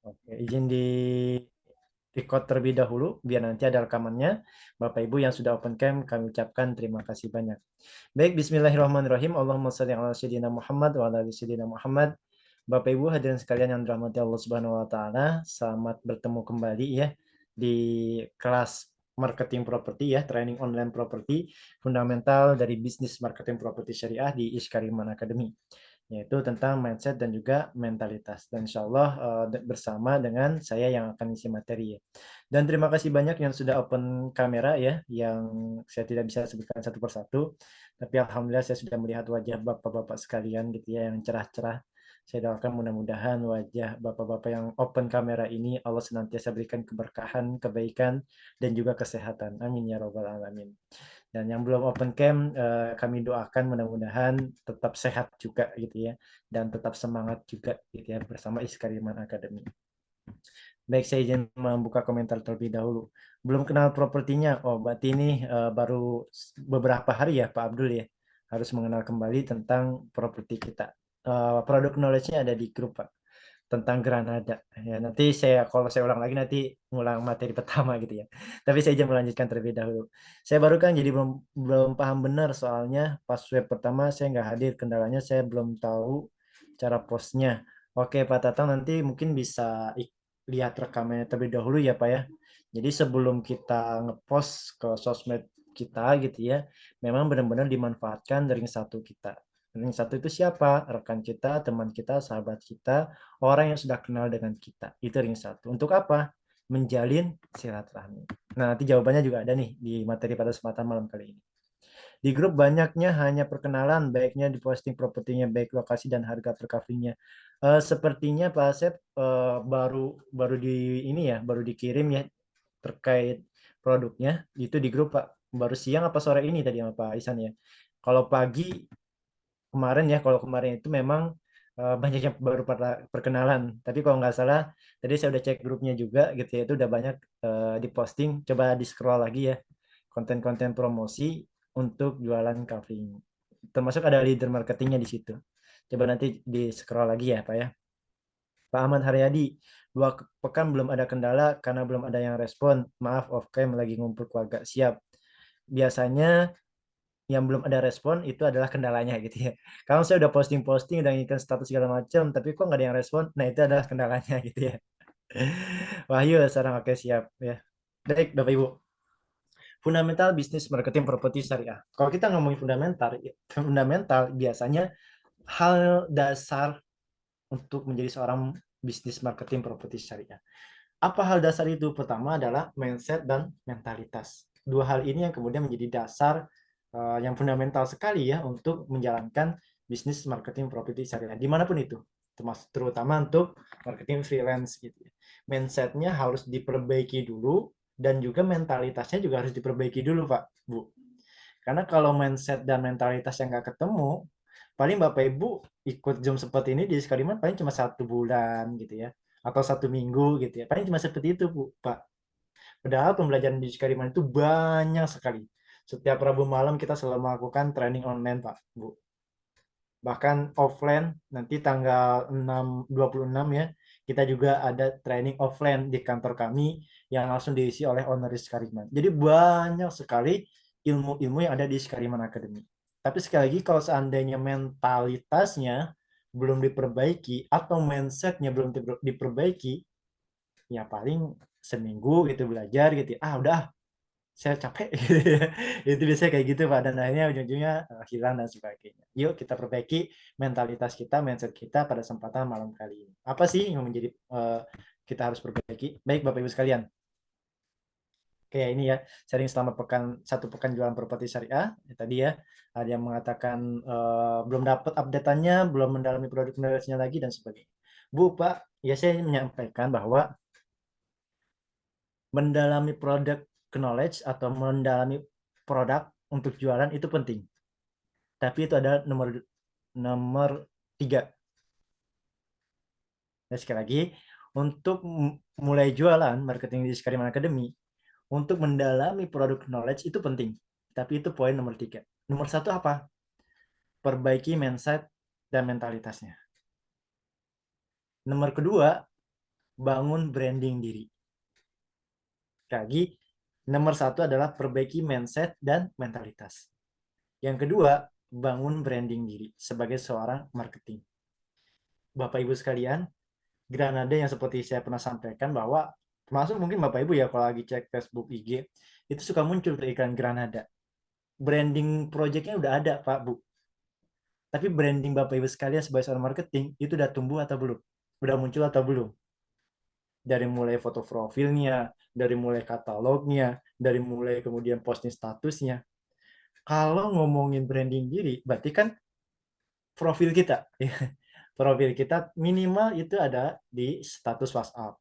Oke, izin di record terlebih dahulu biar nanti ada rekamannya. Bapak Ibu yang sudah open cam kami ucapkan terima kasih banyak. Baik, bismillahirrahmanirrahim. Allahumma shalli ala sayyidina Muhammad wa ala ali sayyidina Muhammad. Bapak Ibu hadirin sekalian yang dirahmati Allah Subhanahu wa taala, selamat bertemu kembali ya di kelas marketing properti ya, training online properti fundamental dari bisnis marketing properti syariah di Iskariman Academy, yaitu tentang mindset dan juga mentalitas. Dan insya Allah bersama dengan saya yang akan isi materi ya. Dan terima kasih banyak yang sudah open kamera ya, yang saya tidak bisa sebutkan satu persatu, tapi alhamdulillah saya sudah melihat wajah bapak-bapak sekalian gitu ya yang cerah-cerah. Saya doakan mudah-mudahan wajah bapak-bapak yang open kamera ini Allah senantiasa berikan keberkahan, kebaikan, dan juga kesehatan. Amin ya robbal alamin. Dan yang belum open cam, kami doakan mudah-mudahan tetap sehat juga gitu ya, dan tetap semangat juga gitu ya bersama Iskariman Academy. Baik, saya izin membuka komentar terlebih dahulu. Belum kenal propertinya. Oh, berarti ini baru beberapa hari ya Pak Abdul ya. Harus mengenal kembali tentang properti kita. Produk knowledge-nya ada di grup Pak. Tentang Granada. Ya, nanti kalau saya ulang lagi nanti ngulang materi pertama gitu ya. Tapi saya izin melanjutkan terlebih dahulu. Saya baru kan jadi belum belum paham benar soalnya pas web pertama saya nggak hadir, kendalanya saya belum tahu cara postnya. Oke Pak Tatang nanti mungkin bisa lihat rekamannya terlebih dahulu ya Pak ya. Jadi sebelum kita ngepost ke sosmed kita gitu ya, memang benar-benar dimanfaatkan dari satu kita. Ring satu itu siapa? Rekan kita, teman kita, sahabat kita, orang yang sudah kenal dengan kita. Itu ring satu. Untuk apa? Menjalin silaturahmi. Nah, nanti jawabannya juga ada nih di materi pada kesempatan malam kali ini. Di grup banyaknya hanya perkenalan, baiknya di posting propertinya, baik lokasi dan harga per coveringnya. Sepertinya Pak Asep baru baru di ini ya, baru dikirim ya terkait produknya itu di grup Pak. Baru siang apa sore ini tadi sama Pak Isan ya. Kalau pagi kemarin ya, kalau kemarin itu memang banyak yang baru perkenalan. Tapi kalau nggak salah, tadi saya udah cek grupnya juga gitu ya, itu udah banyak diposting. Coba di scroll lagi ya, konten-konten promosi untuk jualan covering. Termasuk ada leader marketingnya di situ. Coba nanti di scroll lagi ya Pak ya. Pak Ahmad Haryadi, 2 pekan belum ada kendala karena belum ada yang respon. Maaf, off cam lagi ngumpul keluarga. Siap. Biasanya yang belum ada respon itu adalah kendalanya gitu ya. Kalau saya udah posting-posting, udah ngikut status segala macam, tapi kok nggak ada yang respon, nah itu adalah kendalanya gitu ya. Wahyu, sekarang oke siap ya. Baik, Bapak Ibu. Fundamental bisnis marketing properti syariah. Kalau kita ngomongin fundamental, fundamental biasanya hal dasar untuk menjadi seorang bisnis marketing properti syariah. Apa hal dasar itu? Pertama adalah mindset dan mentalitas. Dua hal ini yang kemudian menjadi dasar yang fundamental sekali ya untuk menjalankan bisnis marketing properti syariah dimanapun itu, termasuk terutama untuk marketing freelance gitu ya. Mindsetnya harus diperbaiki dulu dan juga mentalitasnya juga harus diperbaiki dulu Pak Bu. Karena kalau mindset dan mentalitas yang nggak ketemu, paling Bapak Ibu ikut Zoom seperti ini di Sekaliman paling cuma 1 bulan gitu ya, atau 1 minggu gitu ya. Paling cuma seperti itu Bu, Pak. Padahal pembelajaran di Sekaliman itu banyak sekali. Setiap Rabu malam kita selalu melakukan training online Pak, Bu. Bahkan offline nanti tanggal 26 ya, kita juga ada training offline di kantor kami yang langsung diisi oleh owner Skariman. Jadi banyak sekali ilmu-ilmu yang ada di Skariman Academy. Tapi sekali lagi kalau seandainya mentalitasnya belum diperbaiki atau mindsetnya belum diperbaiki, ya paling seminggu gitu belajar gitu. Udah saya capek itu biasanya kayak gitu Pak, dan akhirnya ujung-ujungnya hilang dan sebagainya. Yuk kita perbaiki mentalitas kita, mindset kita pada kesempatan malam kali ini. Apa sih yang menjadi kita harus perbaiki? Baik Bapak Ibu sekalian, kayak ini ya, sharing selama 1 pekan jualan properti syariah ya, tadi ya ada yang mengatakan belum dapat update-annya, belum mendalami produk knowledge-nya lagi dan sebagainya. Bu Pak, ya saya menyampaikan bahwa mendalami produk knowledge atau mendalami produk untuk jualan itu penting. Tapi itu adalah nomor nomor 3. Nah, sekali lagi, untuk mulai jualan marketing di Skariman Academy, untuk mendalami produk knowledge itu penting. Tapi itu poin nomor 3. Nomor 1 apa? Perbaiki mindset dan mentalitasnya. Nomor kedua, bangun branding diri. Lagi, nomor satu adalah perbaiki mindset dan mentalitas. Yang kedua, bangun branding diri sebagai seorang marketing. Bapak Ibu sekalian, Granada yang seperti saya pernah sampaikan bahwa termasuk mungkin Bapak Ibu ya kalau lagi cek Facebook, IG, itu suka muncul iklan Granada. Branding projectnya udah ada Pak Bu. Tapi branding Bapak Ibu sekalian sebagai seorang marketing itu udah tumbuh atau belum? Udah muncul atau belum? Dari mulai foto profilnya, dari mulai katalognya, dari mulai kemudian posting statusnya. Kalau ngomongin branding diri, berarti kan profil kita. Profil kita minimal itu ada di status WhatsApp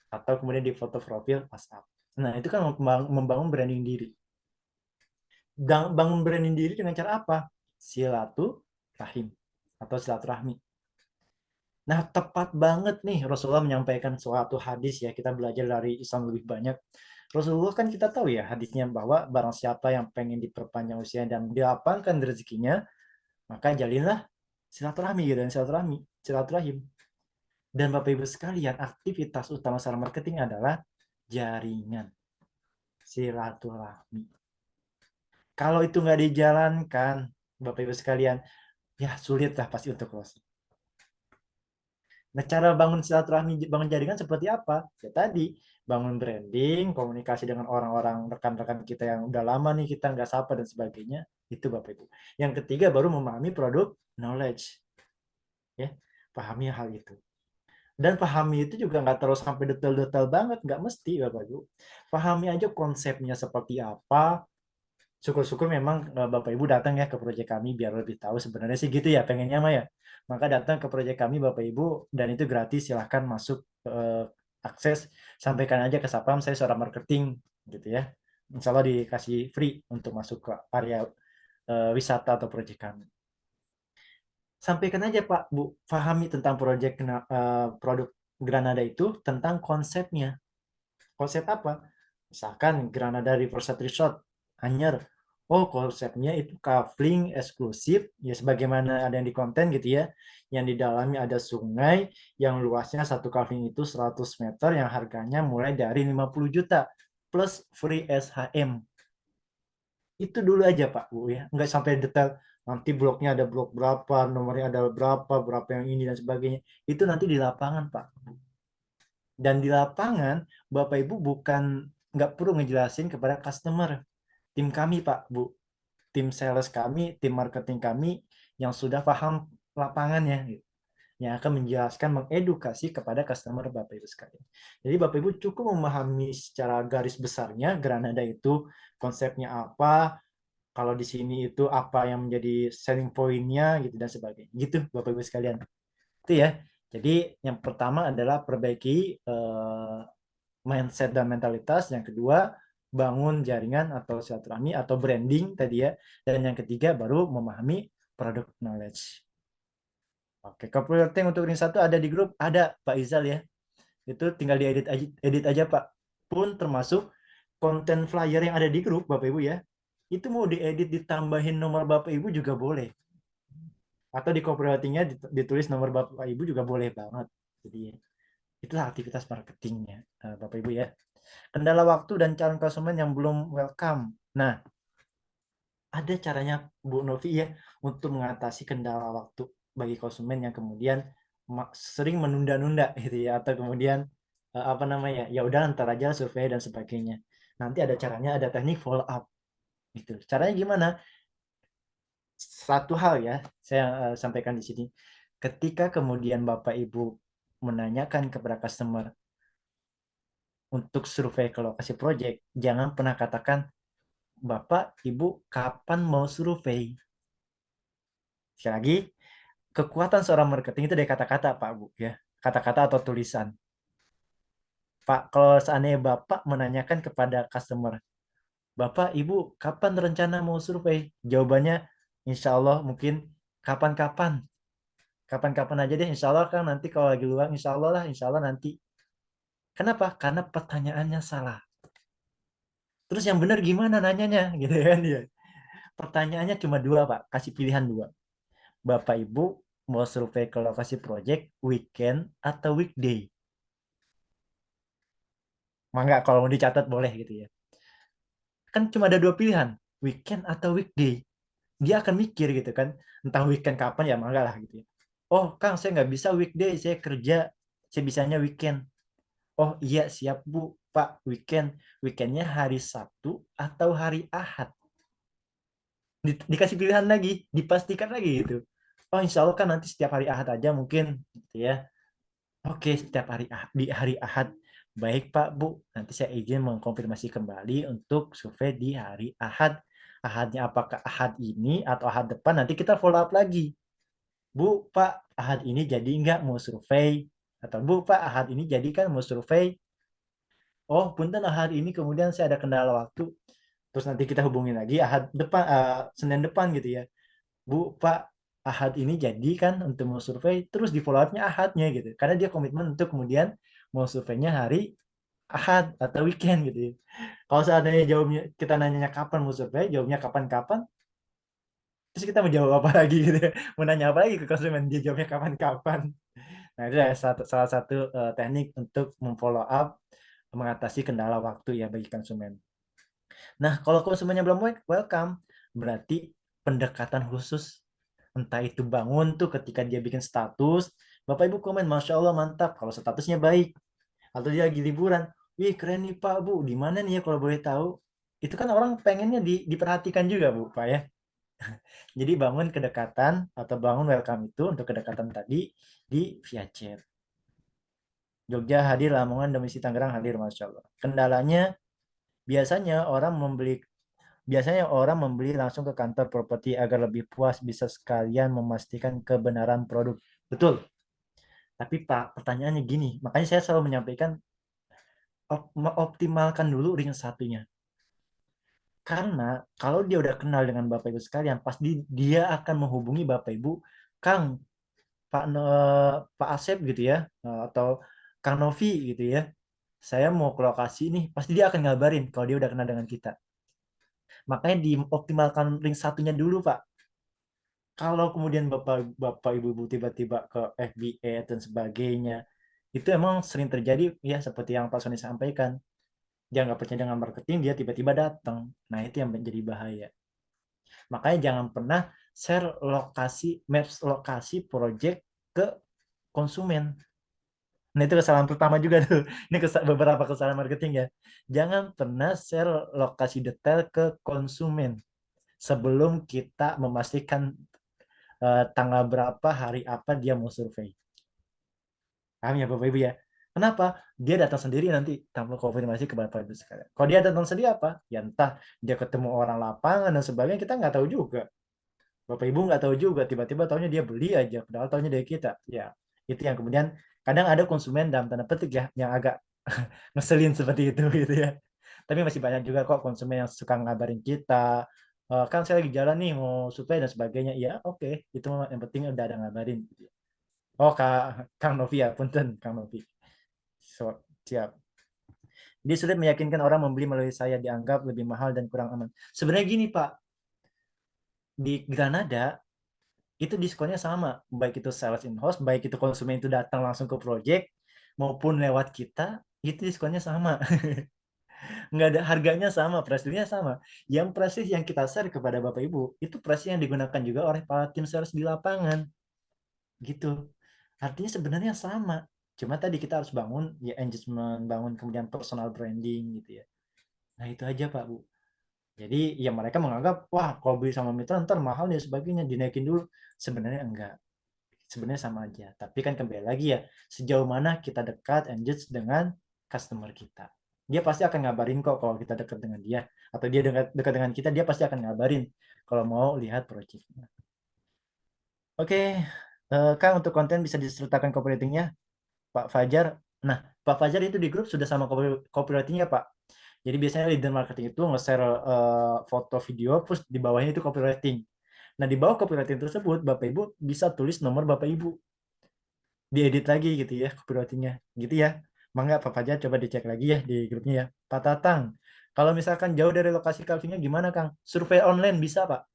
atau kemudian di foto profil WhatsApp. Nah, itu kan membangun branding diri. Bangun branding diri dengan cara apa? Silaturahim atau silaturahmi. Nah, tepat banget nih Rasulullah menyampaikan suatu hadis ya, kita belajar dari Islam lebih banyak. Rasulullah kan kita tahu ya hadisnya bahwa barang siapa yang pengen diperpanjang usia dan dilapangkan rezekinya, maka jalinlah silaturahmi gitu, dan silaturahim. Dan Bapak Ibu sekalian, aktivitas utama seorang marketing adalah jaringan silaturahmi. Kalau itu nggak dijalankan, Bapak Ibu sekalian, ya sulit lah pasti untuk closing. Nah, cara bangun silaturahmi, bangun jaringan seperti apa? Ya tadi, bangun branding, komunikasi dengan orang-orang, rekan-rekan kita yang udah lama nih kita nggak sapa dan sebagainya. Itu Bapak Ibu. Yang ketiga baru memahami produk knowledge. Ya, pahami hal itu. Dan pahami itu juga nggak terus sampai detail-detail banget, nggak mesti Bapak Ibu. Pahami aja konsepnya seperti apa. Syukur-syukur memang Bapak Ibu datang ya ke proyek kami biar lebih tahu sebenarnya sih gitu ya pengennya mah ya. Maka datang ke proyek kami Bapak Ibu dan itu gratis, silahkan masuk akses, sampaikan aja ke Sapam saya seorang marketing gitu ya. Insya Allah dikasih free untuk masuk ke area wisata atau proyek kami. Sampaikan aja Pak Bu, pahami tentang produk Granada itu tentang konsepnya. Konsep apa? Misalkan Granada Riverside Resort, Anyer. Oh, konsepnya itu kafling eksklusif, ya sebagaimana ada yang di konten gitu ya. Yang di dalamnya ada sungai, yang luasnya satu kafling itu 100 meter, yang harganya mulai dari 50 juta, plus free SHM. Itu dulu aja Pak Bu ya, nggak sampai detail nanti bloknya ada blok berapa, nomornya ada berapa, berapa yang ini dan sebagainya. Itu nanti di lapangan Pak. Dan di lapangan Bapak Ibu bukan nggak perlu ngejelasin kepada customer. Tim kami Pak Bu, tim sales kami, tim marketing kami yang sudah paham lapangannya gitu, yang akan menjelaskan, mengedukasi kepada customer Bapak Ibu sekalian. Jadi Bapak Ibu cukup memahami secara garis besarnya Granada itu konsepnya apa, kalau di sini itu apa yang menjadi selling point-nya gitu dan sebagainya. Gitu Bapak Ibu sekalian. Itu ya. Jadi yang pertama adalah perbaiki mindset dan mentalitas. Yang kedua, bangun jaringan atau silaturahmi atau branding tadi ya. Dan yang ketiga baru memahami product knowledge. Oke, copywriting untuk ring satu ada di grup, ada Pak Izal ya. Itu tinggal diedit aja, edit aja Pak. Pun termasuk konten flyer yang ada di grup Bapak Ibu ya. Itu mau diedit ditambahin nomor Bapak Ibu juga boleh. Atau di copywritingnya ditulis nomor Bapak Ibu juga boleh banget. Jadi itulah aktivitas marketingnya Bapak Ibu ya. Kendala waktu dan calon konsumen yang belum welcome. Nah, ada caranya Bu Novi ya untuk mengatasi kendala waktu bagi konsumen yang kemudian sering menunda-nunda gitu ya, atau kemudian apa namanya, ya udah ntar aja survei dan sebagainya. Nanti ada caranya, ada teknik follow up gitu. Caranya gimana? Satu hal ya saya sampaikan di sini. Ketika kemudian Bapak Ibu menanyakan kepada customer untuk survei ke lokasi project, jangan pernah katakan Bapak, Ibu, kapan mau survei? Sekali lagi, kekuatan seorang marketing itu dari kata-kata, Pak, Bu, ya. Kata-kata atau tulisan. Pak, kalau seandainya Bapak menanyakan kepada customer, Bapak, Ibu, kapan rencana mau survei? Jawabannya, insya Allah mungkin kapan-kapan. Kapan-kapan aja deh, insya Allah kan nanti kalau lagi luang, insya Allah nanti. Kenapa? Karena pertanyaannya salah. Terus yang benar gimana nanyanya? Gitu kan dia. Pertanyaannya cuma dua, Pak. Kasih pilihan dua. Bapak Ibu mau survei ke lokasi project weekend atau weekday? Mangga kalau mau dicatat boleh gitu ya. Kan cuma ada dua pilihan, weekend atau weekday. Dia akan mikir gitu kan, entah weekend kapan ya mangga lah gitu ya. Oh Kang, saya nggak bisa weekday, saya kerja, saya bisanya weekend. Oh iya siap Bu, Pak, weekendnya hari Sabtu atau hari Ahad. Dikasih pilihan lagi, dipastikan lagi gitu. Oh insya Allah kan nanti setiap hari Ahad aja mungkin gitu ya. Oke, setiap hari di hari Ahad. Baik Pak, Bu. Nanti saya izin mengkonfirmasi kembali untuk survei di hari Ahad. Ahadnya apakah Ahad ini atau Ahad depan, nanti kita follow up lagi. Bu, Pak, Ahad ini jadi nggak mau survei? Atau Bu, Pak, Ahad ini jadi kan mau survei? Oh, punten Ahad ini kemudian saya ada kendala waktu. Terus nanti kita hubungin lagi Ahad depan, Senin depan gitu ya. Bu, Pak, Ahad ini jadi kan untuk mau survei, terus di follow up-nya Ahadnya gitu. Karena dia komitmen untuk kemudian mau surveinya hari Ahad atau weekend gitu ya. Kalau seandainya jawabnya kita nanyanya kapan mau survei, jawabnya kapan-kapan, terus kita mau jawab apa lagi gitu ya. Mau nanya apa lagi ke konsumen, dia jawabnya kapan-kapan. Nah, itu adalah salah satu teknik untuk memfollow up, mengatasi kendala waktu ya bagi konsumen. Nah, kalau konsumennya belum welcome, berarti pendekatan khusus, entah itu bangun tuh ketika dia bikin status, Bapak Ibu komen, Masya Allah mantap, kalau statusnya baik. Atau dia lagi liburan, wih keren nih Pak, Bu, di mana nih ya kalau boleh tahu? Itu kan orang pengennya diperhatikan juga Bu, Pak ya. Jadi bangun kedekatan atau bangun welcome itu untuk kedekatan tadi di via chat. Jogja hadir, Lamongan, domisi Tangerang hadir, Masya Allah. Kendalanya biasanya orang membeli Biasanya orang membeli langsung ke kantor properti agar lebih puas bisa sekalian memastikan kebenaran produk. Betul. Tapi Pak, pertanyaannya gini, makanya saya selalu menyampaikan optimalkan dulu ring satunya. Karena kalau dia udah kenal dengan Bapak Ibu sekalian, pasti dia akan menghubungi Bapak Ibu, Kang, Pak Asep gitu ya, atau Kang Novi gitu ya. Saya mau ke lokasi nih, pasti dia akan ngabarin kalau dia udah kenal dengan kita. Makanya dioptimalkan ring satunya dulu, Pak. Kalau kemudian bapak ibu-ibu tiba-tiba ke FBA dan sebagainya, itu emang sering terjadi ya seperti yang Pak Sony sampaikan. Dia nggak percaya dengan marketing, dia tiba-tiba datang. Nah itu yang menjadi bahaya. Makanya jangan pernah share maps lokasi project ke konsumen. Nah itu kesalahan pertama juga tuh. Ini beberapa kesalahan marketing ya. Jangan pernah share lokasi detail ke konsumen sebelum kita memastikan tanggal berapa, hari apa dia mau survei. Paham ya Bapak Ibu ya? Kenapa? Dia datang sendiri nanti tanpa konfirmasi ke Bapak Ibu sekalian. Kalau dia datang sendiri apa? Ya entah dia ketemu orang lapangan dan sebagainya, kita nggak tahu juga. Bapak Ibu nggak tahu juga, tiba-tiba taunya dia beli aja, padahal taunya dari kita. Ya, itu yang kemudian kadang ada konsumen dalam tanda petik ya, yang agak ngeselin seperti itu gitu ya. Tapi masih banyak juga kok konsumen yang suka ngabarin kita, kan saya lagi jalan nih mau survei dan sebagainya. Ya oke, itu yang penting udah ada ngabarin. Gitu. Oh Kang Novi ya, punten Kang Novi. So, siap. Dia sulit meyakinkan orang membeli melalui saya dianggap lebih mahal dan kurang aman. Sebenarnya gini Pak, di Granada itu diskonnya sama, baik itu sales in house, baik itu konsumen itu datang langsung ke project maupun lewat kita, itu diskonnya sama. Nggak ada harganya sama, pricingnya sama. Yang price yang kita share kepada Bapak Ibu, itu price yang digunakan juga oleh para tim sales di lapangan. Gitu. Artinya sebenarnya sama. Cuma tadi kita harus bangun ya engagement, bangun kemudian personal branding gitu ya. Nah itu aja Pak Bu. Jadi ya mereka menganggap wah kalau beli sama mitra ntar mahal dan sebagainya dinaikin dulu. Sebenarnya enggak. Sebenarnya sama aja. Tapi kan kembali lagi ya sejauh mana kita dekat engage dengan customer kita. Dia pasti akan ngabarin kok kalau kita dekat dengan dia atau dia dekat dengan kita dia pasti akan ngabarin kalau mau lihat projectnya. Oke, Kang untuk konten bisa disertakan copywriting-nya Pak Fajar. Nah, Pak Fajar itu di grup sudah sama copywriting-nya Pak. Jadi biasanya leader marketing itu nge-share foto video, terus di bawahnya itu copywriting. Nah, di bawah copywriting tersebut, Bapak Ibu bisa tulis nomor Bapak Ibu. Diedit lagi gitu ya, copywriting-nya. Gitu ya. Mangga Pak Fajar coba dicek lagi ya di grupnya ya. Pak Tatang, kalau misalkan jauh dari lokasi calvingnya gimana Kang? Survei online bisa Pak?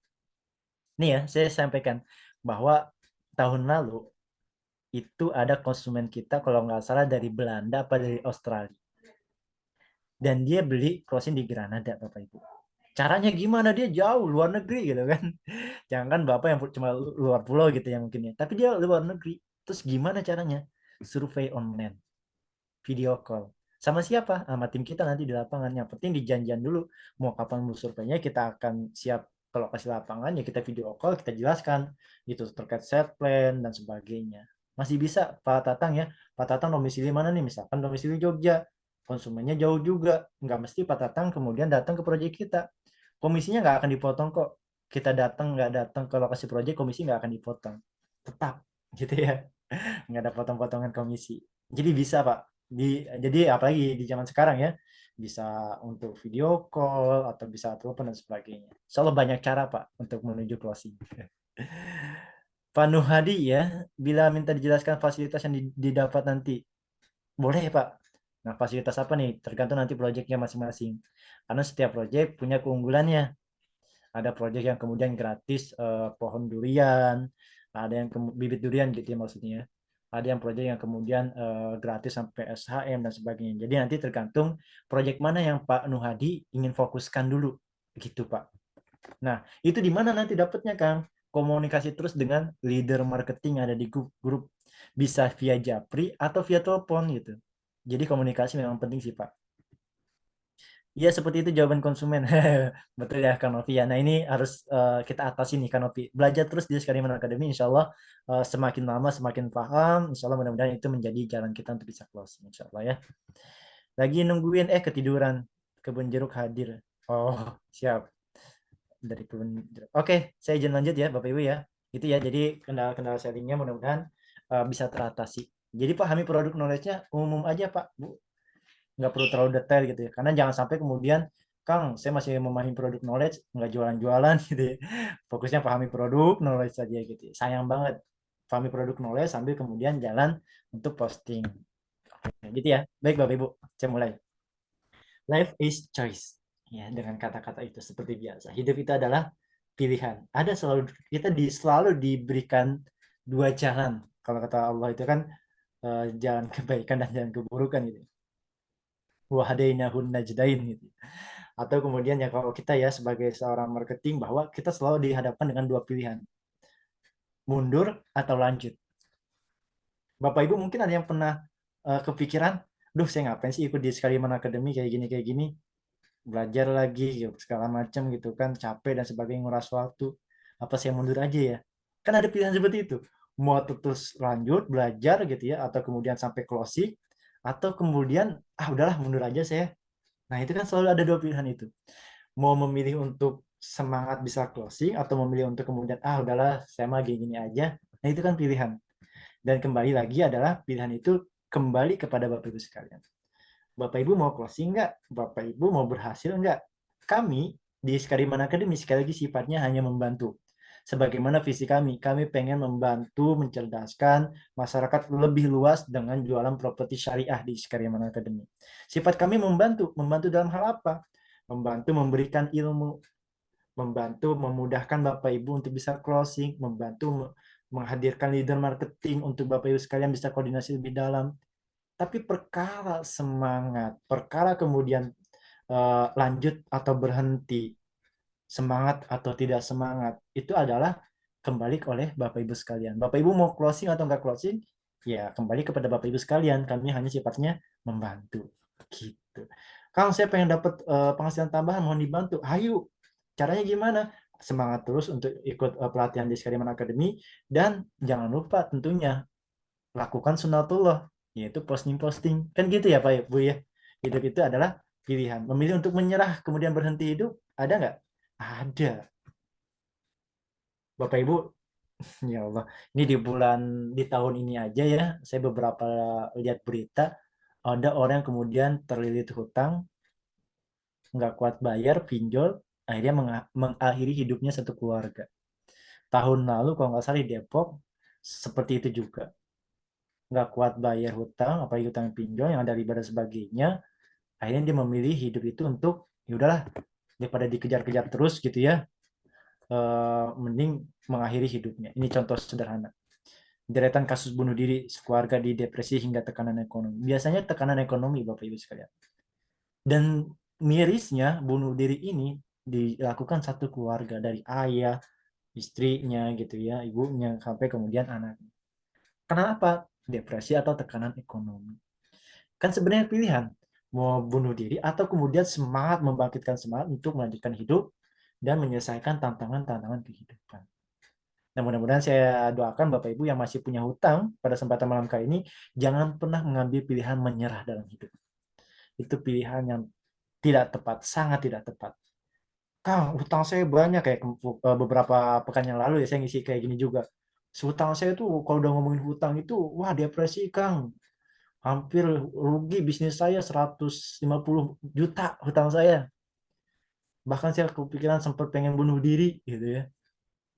Nih ya, saya sampaikan bahwa tahun lalu itu ada konsumen kita kalau nggak salah dari Belanda apa dari Australia. dan dia beli closing di Granada, Bapak Ibu. Caranya gimana? Dia jauh luar negeri gitu kan. Jangan kan Bapak yang cuma luar pulau gitu ya mungkin ya. Tapi dia luar negeri. Terus gimana caranya? Survei online, video call. Sama siapa? Sama tim kita nanti di lapangan. Yang penting dijanjian dulu. Mau kapan mau surveinya, kita akan siap ke lokasi lapangan, ya kita video call, kita jelaskan gitu terkait set plan dan sebagainya. Masih bisa Pak Tatang ya. Pak Tatang domisili mana nih? Misalkan domisili Jogja. Konsumennya jauh juga. Nggak mesti Pak Tatang kemudian datang ke proyek kita. Komisinya nggak akan dipotong kok. Kita datang nggak datang ke lokasi proyek, komisi nggak akan dipotong. Tetap gitu ya. Nggak ada potong-potongan komisi. Jadi bisa Pak. Jadi apalagi di zaman sekarang ya, bisa untuk video call atau bisa telepon dan sebagainya. Soalnya banyak cara Pak untuk menuju closing. Pak Nuhadi ya, bila minta dijelaskan fasilitas yang didapat nanti, boleh Pak. Nah, fasilitas apa nih? Tergantung nanti proyeknya masing-masing. Karena setiap proyek punya keunggulannya. Ada proyek yang kemudian gratis pohon durian, ada yang bibit durian gitu ya maksudnya. Ada yang proyek yang kemudian gratis sampai SHM dan sebagainya. Jadi nanti tergantung proyek mana yang Pak Nuhadi ingin fokuskan dulu gitu Pak. Nah, itu di mana nanti dapatnya Kang? Komunikasi terus dengan leader marketing ada di grup. Bisa via Japri atau via telepon gitu. Jadi komunikasi memang penting sih Pak. Iya seperti itu jawaban konsumen. Betul ya Kanopi ya. Nah ini harus kita atasi nih Kanopi. Belajar terus di Skariman Academy. Insya Allah semakin lama semakin paham. Insya Allah mudah-mudahan itu menjadi jalan kita untuk bisa closing. Insya Allah ya. Lagi nungguin ketiduran. Kebun jeruk hadir. Oh siap. Dari kebun jeruk. Oke saya izin lanjut ya Bapak Ibu ya. Itu ya jadi kendala-kendala sharingnya mudah-mudahan bisa teratasi. Jadi pahami produk knowledge-nya umum aja Pak Bu, nggak perlu terlalu detail gitu ya karena jangan sampai kemudian Kang saya masih memahami produk knowledge nggak jualan-jualan gitu ya. Fokusnya pahami produk knowledge saja gitu ya. Sayang banget pahami produk knowledge sambil kemudian jalan untuk posting. Nah, gitu ya. Baik Bapak Ibu saya mulai. Life is choice ya, dengan kata-kata itu seperti biasa hidup itu adalah pilihan. Ada selalu kita selalu diberikan dua jalan. Kalau kata Allah itu kan jalan kebaikan dan jalan keburukan gitu. Wahadainahun najdain gitu. Atau kemudian ya kalau kita ya sebagai seorang marketing bahwa kita selalu dihadapkan dengan dua pilihan, mundur atau lanjut. Bapak Ibu mungkin ada yang pernah kepikiran, duh saya ngapain sih ikut di Skaliman Academy kayak gini, belajar lagi gitu, segala macam gitu kan, capek dan sebagainya, nguras waktu. Apa saya mundur aja ya? Kan ada pilihan seperti itu. Mau terus lanjut belajar gitu ya, atau kemudian sampai closing, atau kemudian udahlah mundur aja saya. Nah itu kan selalu ada dua pilihan itu. Mau memilih untuk semangat bisa closing atau memilih untuk kemudian udahlah saya mah gini aja. Nah itu kan pilihan. Dan kembali lagi adalah pilihan itu kembali kepada Bapak Ibu sekalian. Bapak Ibu mau closing enggak? Bapak Ibu mau berhasil enggak? Kami di Skariman Academy sekali lagi sifatnya hanya membantu. Sebagaimana visi kami pengen membantu mencerdaskan masyarakat lebih luas dengan jualan properti syariah di Skariman Academy. Sifat kami membantu dalam hal apa? Membantu memberikan ilmu, membantu memudahkan Bapak Ibu untuk bisa closing, membantu menghadirkan leader marketing untuk Bapak Ibu sekalian bisa koordinasi lebih dalam. Tapi perkara semangat, perkara kemudian lanjut atau berhenti, semangat atau tidak semangat, itu adalah kembali oleh Bapak Ibu sekalian. Bapak Ibu mau closing atau enggak closing, ya kembali kepada Bapak Ibu sekalian. Kami hanya sifatnya membantu. Gitu. Kalau saya pengen dapat penghasilan tambahan, mohon dibantu. Ayo, caranya gimana? Semangat terus untuk ikut pelatihan di Skariman Academy dan jangan lupa tentunya lakukan sunatullah, yaitu posting-posting. Kan gitu ya Pak Bu ya. Hidup itu adalah pilihan. Memilih untuk menyerah kemudian berhenti hidup, ada nggak? Ada. Bapak Ibu, ya Allah. Ini di tahun ini aja ya, saya beberapa lihat berita, ada orang yang kemudian terlilit hutang, nggak kuat bayar, pinjol, akhirnya mengakhiri hidupnya satu keluarga. Tahun lalu kalau nggak salah di Depok, seperti itu juga. Nggak kuat bayar hutang, apalagi hutang pinjol yang ada riba dan sebagainya, akhirnya dia memilih hidup itu untuk ya udahlah daripada dikejar-kejar terus gitu ya, mending mengakhiri hidupnya. Ini contoh sederhana. Deretan kasus bunuh diri keluarga di depresi hingga tekanan ekonomi. Biasanya tekanan ekonomi Bapak Ibu sekalian. Dan mirisnya bunuh diri ini dilakukan satu keluarga dari ayah, istrinya gitu ya, ibunya sampai kemudian anaknya. Kenapa? Depresi atau tekanan ekonomi. Kan sebenarnya pilihan mau bunuh diri atau kemudian semangat membangkitkan semangat untuk melanjutkan hidup dan menyelesaikan tantangan-tantangan kehidupan. Nah, mudah-mudahan saya doakan Bapak Ibu yang masih punya hutang pada kesempatan malam kali ini, jangan pernah mengambil pilihan menyerah dalam hidup. Itu pilihan yang tidak tepat, sangat tidak tepat. Kang, hutang saya banyak kayak beberapa pekan yang lalu ya saya ngisi kayak gini juga. Hutang saya tuh kalau udah ngomongin hutang itu, wah depresi Kang. Hampir rugi bisnis saya 150 juta hutang saya. Bahkan saya kepikiran sempat pengen bunuh diri gitu ya.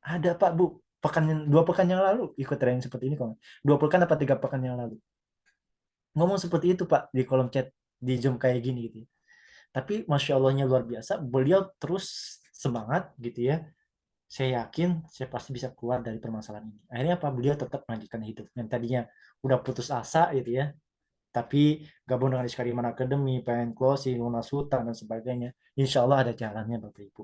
Ada Pak Bu, 2 pekan yang lalu ikut training seperti ini kok. 2 pekan apa 3 pekan yang lalu. Ngomong seperti itu Pak di kolom chat di Zoom kayak gini gitu ya. Tapi Masya Allahnya luar biasa, beliau terus semangat gitu ya. Saya yakin saya pasti bisa keluar dari permasalahan ini. Akhirnya apa? Beliau tetap melanjutkan hidup. Yang tadinya udah putus asa gitu ya, tapi gabung dengan Iskariman Academy, pengen closing, lunas hutang dan sebagainya. Insya Allah ada jalannya Bapak Ibu.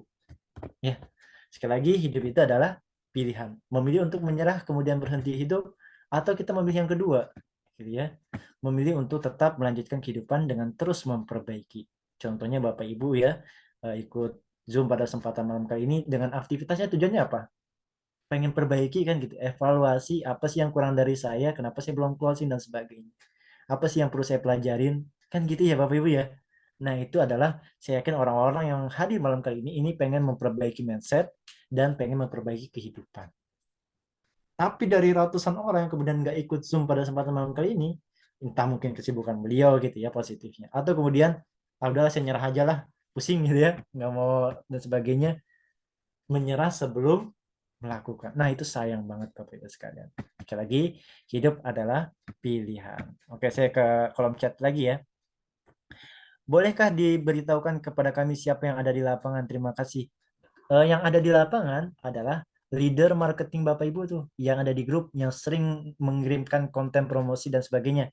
Ya, sekali lagi hidup itu adalah pilihan. Memilih untuk menyerah kemudian berhenti hidup, atau kita memilih yang kedua, gitu ya. Memilih untuk tetap melanjutkan kehidupan dengan terus memperbaiki. Contohnya Bapak Ibu ya, ikut Zoom pada kesempatan malam kali ini dengan aktivitasnya tujuannya apa? Pengen perbaiki kan gitu, evaluasi apa sih yang kurang dari saya, kenapa saya belum closing dan sebagainya. Apa sih yang perlu saya pelajarin? Kan gitu ya Bapak Ibu ya. Nah, itu adalah saya yakin orang-orang yang hadir malam kali ini pengen memperbaiki mindset dan pengen memperbaiki kehidupan. Tapi dari ratusan orang yang kemudian nggak ikut Zoom pada kesempatan malam kali ini, entah mungkin kesibukan beliau gitu ya positifnya. Atau kemudian, ah, udahlah saya nyerah aja lah, pusing gitu ya, nggak mau dan sebagainya. Menyerah sebelum melakukan. Nah, itu sayang banget Bapak Ibu sekalian. Sekali lagi, hidup adalah pilihan. Oke, saya ke kolom chat lagi ya. Bolehkah diberitahukan kepada kami siapa yang ada di lapangan? Terima kasih. Yang ada di lapangan adalah leader marketing Bapak Ibu tuh, yang ada di grup, yang sering mengirimkan konten promosi dan sebagainya.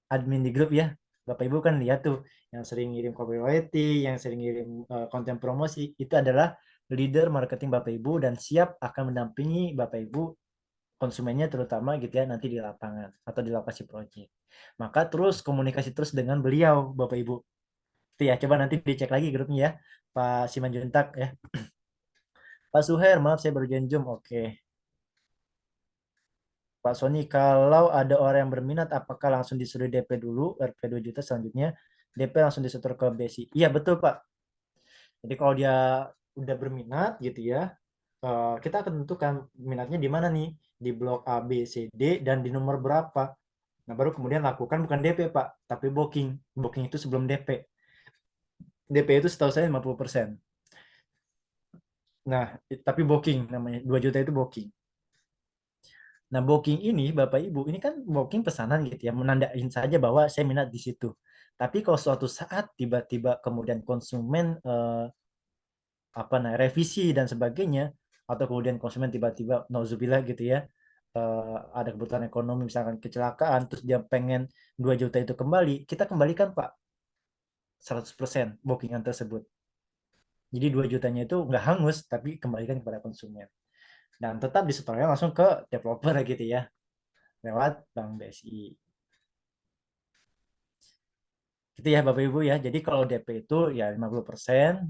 Admin di grup ya. Bapak Ibu kan lihat tuh, yang sering ngirim copywriting, yang sering ngirim konten promosi, itu adalah leader marketing Bapak Ibu dan siap akan mendampingi Bapak Ibu konsumennya terutama gitu ya nanti di lapangan atau di lokasi proyek. Maka terus komunikasi terus dengan beliau Bapak Ibu. Itu ya, coba nanti dicek lagi grupnya ya. Pak Simanjuntak ya. Pak Suher, maaf saya baru join Zoom. Oke. Pak Sony, kalau ada orang yang berminat, apakah langsung disuruh DP dulu, RP 2 juta selanjutnya, DP langsung disetor ke BSI? Iya, betul Pak. Jadi kalau dia udah berminat gitu ya, kita akan tentukan minatnya di mana nih, di blok A, B, C, D, dan di nomor berapa. Nah, baru kemudian lakukan bukan DP Pak, tapi booking. Booking itu sebelum DP. DP itu setahu saya 50%. Nah, tapi booking namanya, 2 juta itu booking. Nah, booking ini Bapak Ibu, ini kan booking pesanan gitu ya, menandain saja bahwa saya minat di situ. Tapi kalau suatu saat tiba-tiba kemudian konsumen apa nah revisi dan sebagainya, atau kemudian konsumen tiba-tiba nauzubillah gitu ya, ada kebutuhan ekonomi misalkan kecelakaan, terus dia pengen 2 juta itu kembali, kita kembalikan Pak 100% bookingan tersebut. Jadi 2 jutanya itu nggak hangus, tapi kembalikan kepada konsumen. Dan tetap disetornya langsung ke developer gitu ya, lewat Bank BSI. Gitu ya Bapak Ibu ya. Jadi kalau DP itu ya 50%,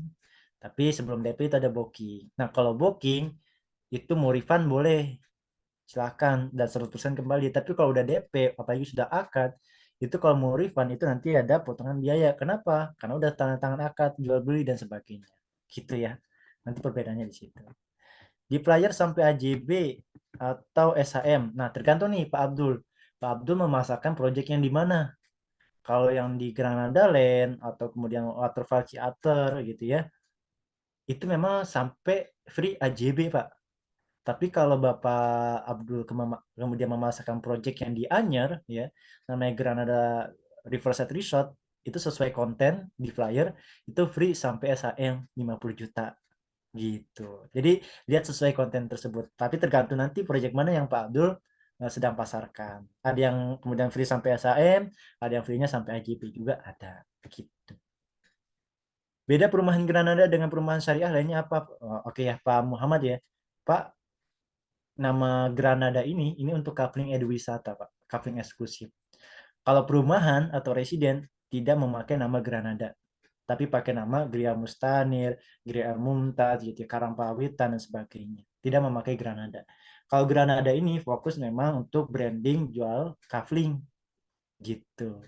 tapi sebelum DP itu ada booking. Nah, kalau booking itu mau refund boleh, silakan dan 100% kembali. Tapi kalau udah DP, apalagi sudah akad, itu kalau mau refund itu nanti ada potongan biaya. Kenapa? Karena udah tanda tangan akad, jual beli dan sebagainya. Gitu ya. Nanti perbedaannya di situ. Di player sampai AJB atau SHM. Nah, tergantung nih Pak Abdul. Pak Abdul memasarkan proyek yang di mana? Kalau yang di Granada Land atau kemudian Waterfall Theater gitu ya, itu memang sampai free AJB, Pak. Tapi kalau Bapak Abdul kemudian memasarkan proyek yang di Anyer, ya, namanya Granada Riverside Resort, itu sesuai konten di flyer, itu free sampai SHM 50 juta gitu. Jadi lihat sesuai konten tersebut. Tapi tergantung nanti proyek mana yang Pak Abdul sedang pasarkan. Ada yang kemudian free sampai SHM, ada yang free-nya sampai IGP juga ada. Gitu. Beda perumahan Granada dengan perumahan syariah lainnya apa? Oh, oke ya, Pak Muhammad ya. Pak, nama Granada ini untuk coupling eduwisata, Pak. Coupling eksklusif. Kalau perumahan atau residen tidak memakai nama Granada, tapi pakai nama Gria Mustanir, Gria Mumtaz, gitu, Karang Pawitan dan sebagainya. Tidak memakai Granada. Kalau Granada ini fokus memang untuk branding jual kafling gitu.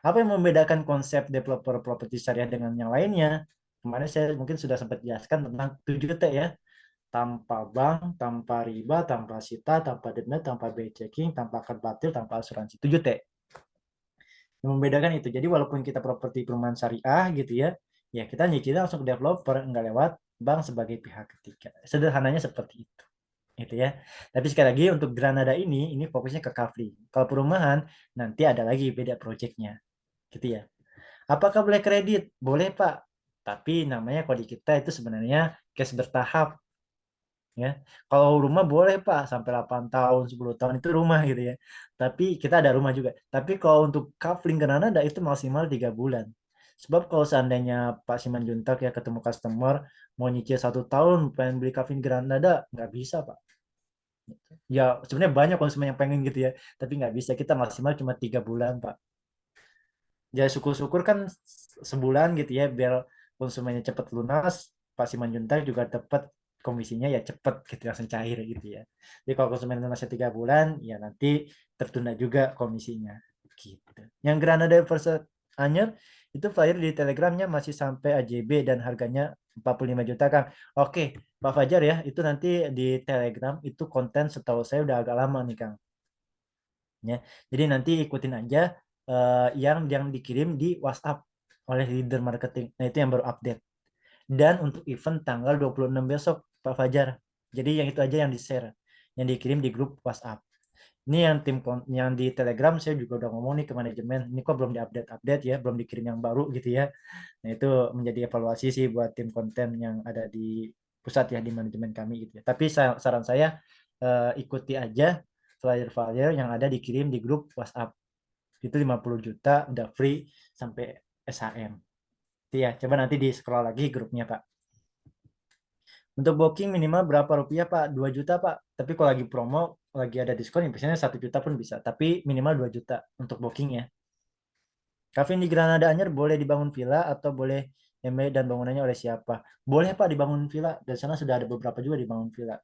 Apa yang membedakan konsep developer properti syariah dengan yang lainnya? Kemarin saya mungkin sudah sempat jelaskan tentang 7T ya. Tanpa bank, tanpa riba, tanpa sita, tanpa denda, tanpa biaya checking, tanpa akad batil, tanpa asuransi. 7T. Yang membedakan itu. Jadi walaupun kita properti perumahan syariah gitu ya, ya kita nyicilnya langsung ke developer, nggak lewat bank sebagai pihak ketiga. Sederhananya seperti itu. Gitu ya. Tapi sekali lagi untuk Granada ini fokusnya ke kafling. Kalau perumahan nanti ada lagi beda projectnya, gitu ya. Apakah boleh kredit? Boleh Pak. Tapi namanya kalau di kita itu sebenarnya cash bertahap ya. Kalau rumah boleh Pak sampai 8 tahun, 10 tahun itu rumah gitu ya. Tapi kita ada rumah juga. Tapi kalau untuk kafling Granada itu maksimal 3 bulan. Sebab kalau seandainya Pak Simanjuntak ya ketemu customer mau nyicil 1 tahun pengen beli kafling Granada nggak bisa Pak. Ya sebenarnya banyak konsumen yang pengen gitu ya, tapi nggak bisa. Kita maksimal cuma 3 bulan Pak. Ya syukur-syukur kan sebulan gitu ya biar konsumennya cepat lunas, Pak Simanjuntak juga dapat komisinya ya cepat gitu langsung cair gitu ya. Jadi kalau konsumen lunasnya 3 bulan ya nanti tertunda juga komisinya gitu. Yang Granada versus Anyer itu flyer di Telegramnya masih sampai AJB dan harganya 45 juta Kang. Oke, Pak Fajar ya, itu nanti di Telegram itu konten setahu saya udah agak lama nih Kang. Ya. Jadi nanti ikutin aja yang dikirim di WhatsApp oleh leader marketing. Nah, itu yang baru update. Dan untuk event tanggal 26 besok, Pak Fajar. Jadi yang itu aja yang di-share, yang dikirim di grup WhatsApp. Ini yang di Telegram saya juga udah ngomong nih ke manajemen. Ini kok belum diupdate-update ya, belum dikirim yang baru gitu ya. Nah, itu menjadi evaluasi sih buat tim konten yang ada di pusat ya di manajemen kami gitu ya. Tapi saran saya ikuti aja flyer-flyer yang ada dikirim di grup WhatsApp. Itu 50 juta udah free sampai SHM. Itu ya, coba nanti di scroll lagi grupnya, Pak. Untuk booking minimal berapa rupiah, Pak? 2 juta, Pak. Tapi kalau lagi promo, lagi ada diskon, ya biasanya 1 juta pun bisa. Tapi minimal 2 juta untuk booking ya. Cafe di Granada Anyer boleh dibangun villa atau boleh MB dan bangunannya oleh siapa? Boleh, Pak, dibangun villa. Dan sana sudah ada beberapa juga dibangun villa.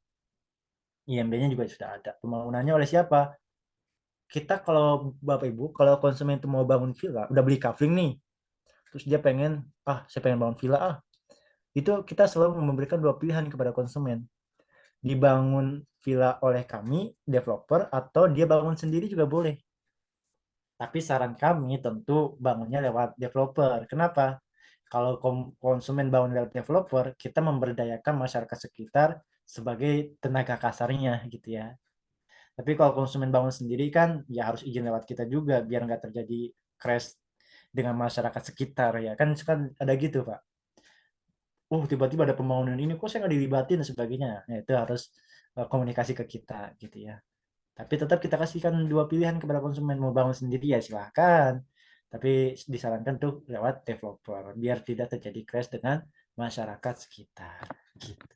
IMB-nya juga sudah ada. Pembangunannya oleh siapa? Kita kalau Bapak Ibu, kalau konsumen itu mau bangun villa, udah beli kafling nih, terus dia pengen, saya pengen bangun villa, itu kita selalu memberikan dua pilihan kepada konsumen. Dibangun villa oleh kami, developer, atau dia bangun sendiri juga boleh. Tapi saran kami tentu bangunnya lewat developer. Kenapa? Kalau konsumen bangun lewat developer, kita memberdayakan masyarakat sekitar sebagai tenaga kasarnya gitu ya. Tapi kalau konsumen bangun sendiri kan ya harus izin lewat kita juga biar nggak terjadi crash dengan masyarakat sekitar ya. Kan ada gitu Pak. Tiba-tiba ada pembangunan ini kok saya nggak dilibatin dan sebagainya. Nah, itu harus komunikasi ke kita gitu ya. Tapi tetap kita kasihkan dua pilihan kepada konsumen mau bangun sendiri ya silahkan. Tapi disarankan tuh lewat developer biar tidak terjadi crash dengan masyarakat sekitar. Gitu.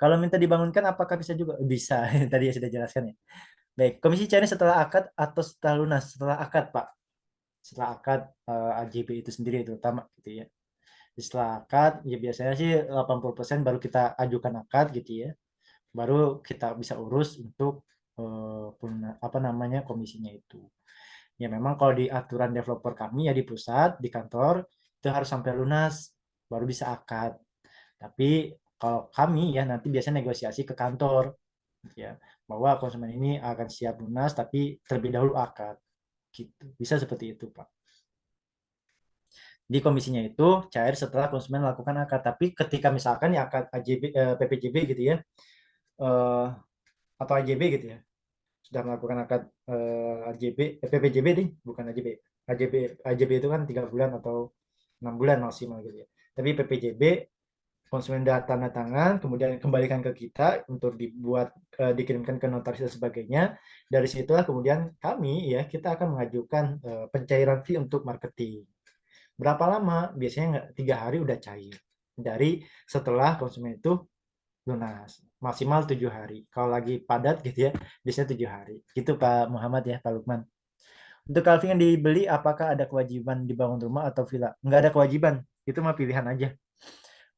Kalau minta dibangunkan apakah bisa juga? Bisa. Tadi ya sudah jelaskan ya. Baik, komisi Chinese setelah akad atau setelah lunas? Setelah akad, Pak. Setelah akad AJB itu sendiri itu utama gitu ya. Setelah akad ya biasanya sih 80% baru kita ajukan akad gitu ya. Baru kita bisa urus untuk apa namanya komisinya itu. Ya memang kalau di aturan developer kami ya di pusat, di kantor itu harus sampai lunas baru bisa akad. Tapi kalau kami ya nanti biasanya negosiasi ke kantor ya bahwa konsumen ini akan siap lunas tapi terlebih dahulu akad gitu. Bisa seperti itu, Pak. Di komisinya itu cair setelah konsumen melakukan akad. Tapi ketika misalkan ya akad AJB, PPJB gitu ya, eh, atau AJB gitu ya, sudah melakukan akad AJB, PPJB nih, bukan AJB. AJB itu kan 3 bulan atau 6 bulan maksimal gitu ya. Tapi PPJB konsumen sudah tanda tangan, kemudian kembalikan ke kita untuk dibuat dikirimkan ke notaris dan sebagainya. Dari situlah kemudian kami ya kita akan mengajukan pencairan fee untuk marketing. Berapa lama? Biasanya nggak 3 hari udah cair. Dari setelah konsumen itu lunas. Maksimal 7 hari. Kalau lagi padat gitu ya, biasanya 7 hari. Gitu Pak Muhammad ya, Pak Lukman. Untuk carving yang dibeli, apakah ada kewajiban dibangun rumah atau villa? Nggak ada kewajiban. Itu mah pilihan aja.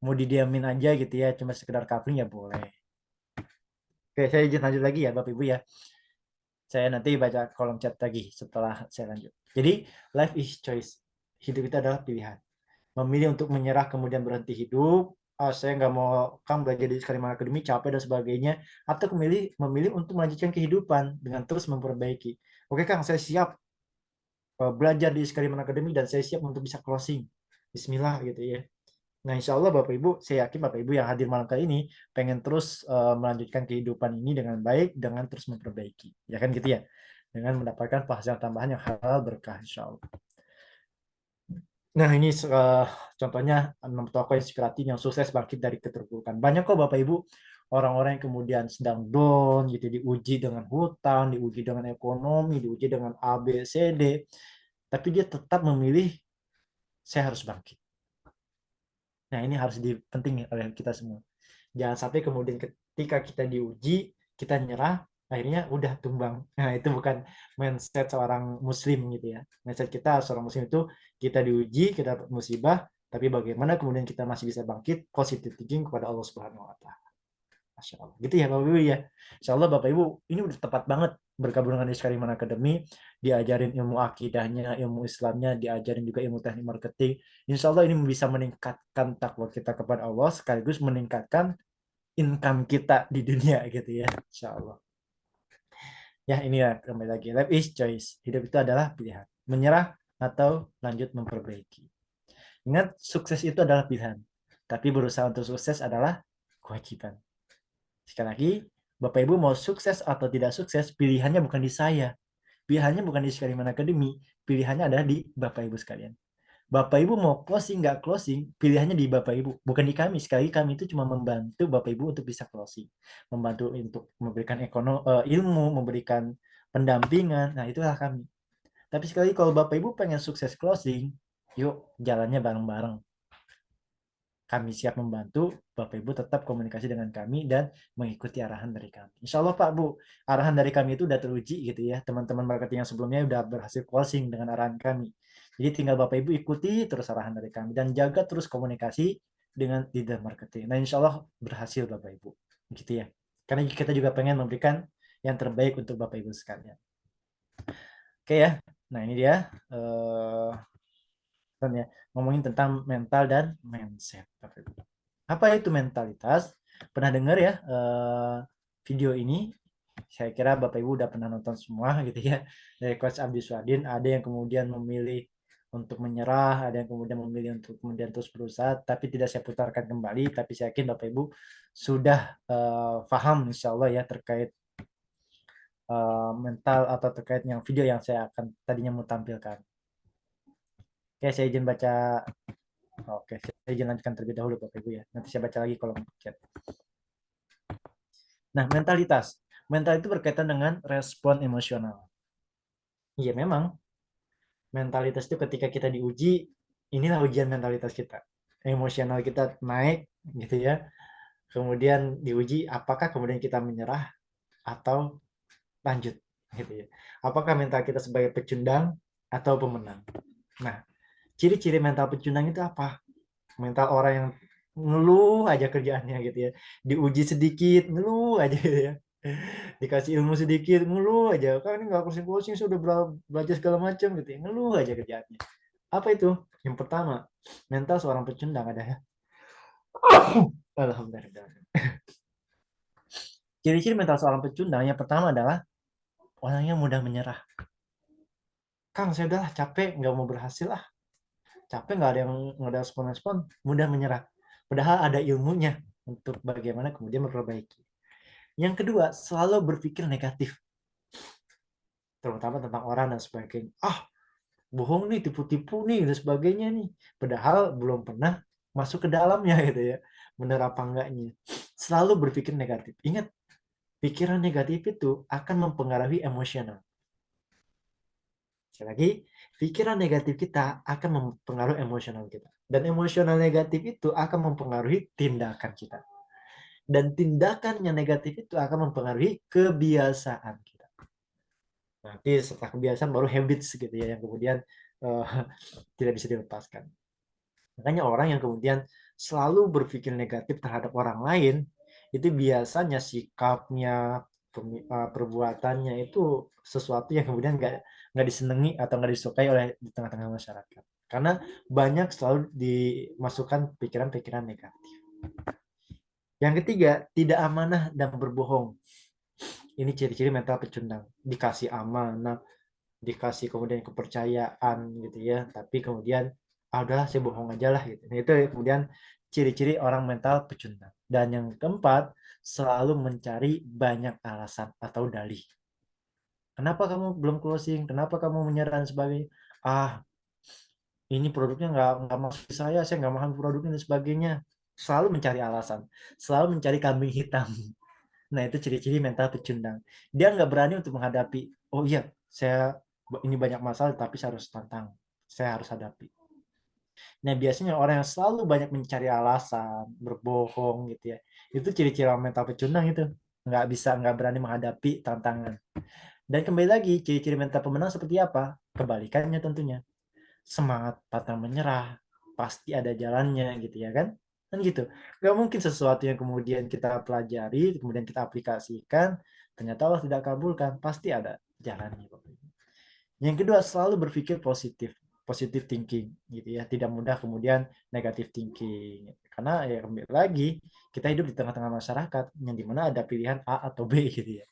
Mau didiamin aja gitu ya, cuma sekedar carving ya boleh. Oke, saya izin lanjut lagi ya Bapak Ibu ya. Saya nanti baca kolom chat lagi setelah saya lanjut. Jadi, life is choice. Hidup itu adalah pilihan. Memilih untuk menyerah kemudian berhenti hidup, saya nggak mau Kang belajar di Kalimantan Akademi capek dan sebagainya, atau memilih untuk melanjutkan kehidupan dengan terus memperbaiki. Oke Kang, saya siap belajar di Kalimantan Akademi dan saya siap untuk bisa closing. Bismillah gitu ya. Nah, insya Allah Bapak Ibu, saya yakin Bapak Ibu yang hadir malam kali ini pengen terus melanjutkan kehidupan ini dengan baik, dengan terus memperbaiki. Ya kan gitu ya? Dengan mendapatkan penghasilan tambahan yang halal berkah insya Allah. Nah, ini contohnya 6 tokoh inspiratif yang sukses bangkit dari keterpurukan. Banyak kok Bapak Ibu orang-orang yang kemudian sedang down gitu, diuji dengan hutang, diuji dengan ekonomi, diuji dengan A, B, C, D, tapi dia tetap memilih saya harus bangkit. Nah, ini harus penting oleh kita semua. Jangan sampai kemudian ketika kita diuji, kita nyerah, akhirnya udah tumbang. Nah, itu bukan mindset seorang muslim gitu ya. Mindset kita seorang muslim itu kita diuji, kita dapat musibah, tapi bagaimana kemudian kita masih bisa bangkit, positive thinking kepada Allah Subhanahu wa taala. Masya Allah. Gitu ya Bapak Ibu ya. Insya Allah Bapak Ibu ini udah tepat banget bergabung dengan Iskariman Academy, diajarin ilmu akidahnya, ilmu Islamnya, diajarin juga ilmu teknik marketing. Insya Allah ini bisa meningkatkan takwa kita kepada Allah sekaligus meningkatkan income kita di dunia gitu ya. Insya Allah. Ya ini ya kembali lagi. Life is choice. Hidup itu adalah pilihan. Menyerah atau lanjut memperbaiki. Ingat sukses itu adalah pilihan. Tapi berusaha untuk sukses adalah kewajiban. Sekali lagi, Bapak Ibu mau sukses atau tidak sukses, pilihannya bukan di saya. Pilihannya bukan di Sekaliman Academy. Pilihannya adalah di Bapak Ibu sekalian. Bapak Ibu mau closing nggak closing, pilihannya di Bapak Ibu, bukan di kami. Sekali kami itu cuma membantu Bapak Ibu untuk bisa closing, membantu untuk memberikan ilmu, memberikan pendampingan. Nah itulah kami. Tapi sekali kalau Bapak Ibu pengen sukses closing, yuk jalannya bareng-bareng. Kami siap membantu, Bapak Ibu tetap komunikasi dengan kami dan mengikuti arahan dari kami. Insya Allah Pak Bu, arahan dari kami itu udah teruji gitu ya. Teman-teman marketing yang sebelumnya udah berhasil closing dengan arahan kami. Jadi tinggal Bapak Ibu ikuti terus arahan dari kami dan jaga terus komunikasi dengan leader marketing. Nah insya Allah berhasil Bapak Ibu. Gitu ya. Karena kita juga pengen memberikan yang terbaik untuk Bapak Ibu sekalian. Oke ya. Nah ini dia. Ya, ngomongin tentang mental dan mindset. Apa itu mentalitas? Pernah dengar ya video ini? Saya kira Bapak Ibu udah pernah nonton semua gitu ya. Dari Coach Abdi Swadin, ada yang kemudian memilih untuk menyerah, ada yang kemudian memilih untuk kemudian terus berusaha, tapi tidak saya putarkan kembali, tapi saya yakin Bapak Ibu sudah paham insya Allah ya terkait mental atau terkait yang video yang saya akan tadinya mau tampilkan. Oke, saya izin baca. Oke, saya izin lanjutkan terlebih dahulu Bapak Ibu ya. Nanti saya baca lagi kolom chat. Nah, mentalitas. Mental itu berkaitan dengan respon emosional. Iya, memang mentalitas itu ketika kita diuji, inilah ujian mentalitas kita. Emosional kita naik gitu ya. Kemudian diuji apakah kemudian kita menyerah atau lanjut gitu ya. Apakah mental kita sebagai pecundang atau pemenang. Nah, ciri-ciri mental pecundang itu apa? Mental orang yang ngeluh aja kerjaannya gitu ya, diuji sedikit ngeluh aja gitu ya, dikasih ilmu sedikit ngeluh aja, kan ini nggak closing closing sudah belajar segala macam gitu ya, ngeluh aja kerjaannya. Apa itu? Yang pertama, mental seorang pecundang ada ya. Alhamdulillah. Ciri-ciri mental seorang pecundang yang pertama adalah orangnya mudah menyerah. Kang saya udah capek nggak mau berhasil ah, capek nggak ada respon-respon, mudah menyerah. Padahal ada ilmunya untuk bagaimana kemudian memperbaiki. Yang kedua, selalu berpikir negatif, terutama tentang orang dan sebagainya. Ah, bohong nih, tipu-tipu nih, dan sebagainya nih. Padahal belum pernah masuk ke dalamnya gitu ya. Benar apa enggaknya. Selalu berpikir negatif. Ingat, pikiran negatif itu akan mempengaruhi emosional. Sekali lagi, pikiran negatif kita akan mempengaruhi emosional kita. Dan emosional negatif itu akan mempengaruhi tindakan kita. Dan tindakan yang negatif itu akan mempengaruhi kebiasaan kita. Nanti setelah kebiasaan baru habits gitu ya, yang kemudian uh, tidak bisa dilepaskan. Makanya orang yang kemudian selalu berpikir negatif terhadap orang lain, itu biasanya sikapnya, perbuatannya itu sesuatu yang kemudian nggak disenangi atau nggak disukai oleh di tengah-tengah masyarakat. Karena banyak selalu dimasukkan pikiran-pikiran negatif. Yang ketiga, tidak amanah dan berbohong. Ini ciri-ciri mental pecundang. Dikasih amanah, dikasih kemudian kepercayaan gitu ya, tapi kemudian udahlah saya bohong aja lah gitu. Nah, itu kemudian ciri-ciri orang mental pecundang. Dan yang keempat, selalu mencari banyak alasan atau dalih. Kenapa kamu belum closing? Kenapa kamu menyerah dan sebagainya? Ah, ini produknya nggak masuk saya nggak paham produknya dan sebagainya. Selalu mencari alasan, selalu mencari kambing hitam. Nah, itu ciri-ciri mental pecundang. Dia nggak berani untuk menghadapi, oh iya, saya ini banyak masalah, tapi saya harus tantang. Saya harus hadapi. Nah, biasanya orang yang selalu banyak mencari alasan, berbohong gitu ya, itu ciri-ciri orang mental pecundang itu. Nggak berani menghadapi tantangan. Dan kembali lagi, ciri-ciri mental pemenang seperti apa? Kebalikannya tentunya. Semangat pantang menyerah, pasti ada jalannya gitu ya kan? Kan gitu. Gak mungkin sesuatu yang kemudian kita pelajari, kemudian kita aplikasikan, ternyata Allah tidak kabulkan, pasti ada jalannya. Yang kedua, selalu berpikir positif, positive thinking gitu ya, tidak mudah kemudian negative thinking. Karena ya kembali lagi, kita hidup di tengah-tengah masyarakat yang dimana ada pilihan A atau B gitu ya.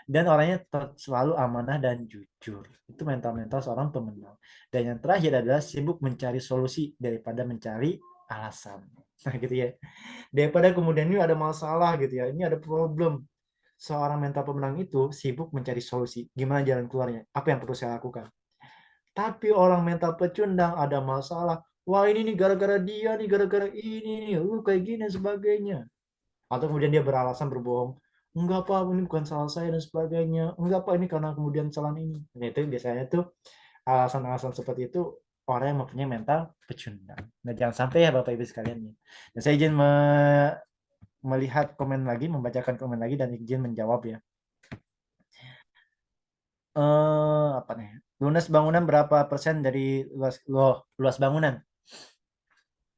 Dan orangnya selalu amanah dan jujur. Itu mental-mental seorang pemenang. Dan yang terakhir adalah sibuk mencari solusi daripada mencari alasan. Nah gitu ya. Daripada kemudian ini ada masalah gitu ya, ini ada problem. Seorang mental pemenang itu sibuk mencari solusi. Gimana jalan keluarnya? Apa yang perlu saya lakukan? Tapi orang mental pecundang ada masalah. Wah ini nih gara-gara dia nih, gara-gara ini nih, kayak gini dan sebagainya. Atau kemudian dia beralasan berbohong. Enggak Pak, ini bukan salah saya dan sebagainya. Enggak Pak, ini karena kemudian kesalahan ini. Nah, itu biasanya tuh alasan-alasan seperti itu orang yang mempunyai mental pecundang. Nah, jangan sampai ya Bapak Ibu sekalian nih. Dan saya izin melihat komen lagi, membacakan komen lagi dan izin menjawab ya. Apa nih? Lunas bangunan berapa persen dari luas bangunan?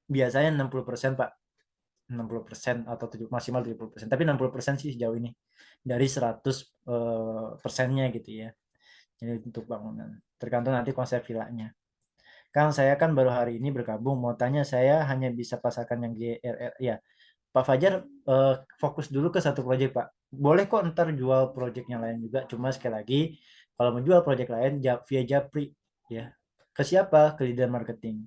Biasanya 60% Pak. 60% atau maksimal 70%. Tapi 60% sih sejauh ini. Dari 100 persennya gitu ya. Jadi untuk bangunan. Tergantung nanti konsep villanya. Kang, saya kan baru hari ini bergabung. Mau tanya, saya hanya bisa pasarkan yang GRR. Ya, Pak Fajar fokus dulu ke satu proyek, Pak. Boleh kok ntar jual proyek yang lain juga. Cuma sekali lagi, kalau menjual proyek lain via Japri, ya. Ke siapa? Ke leader marketing.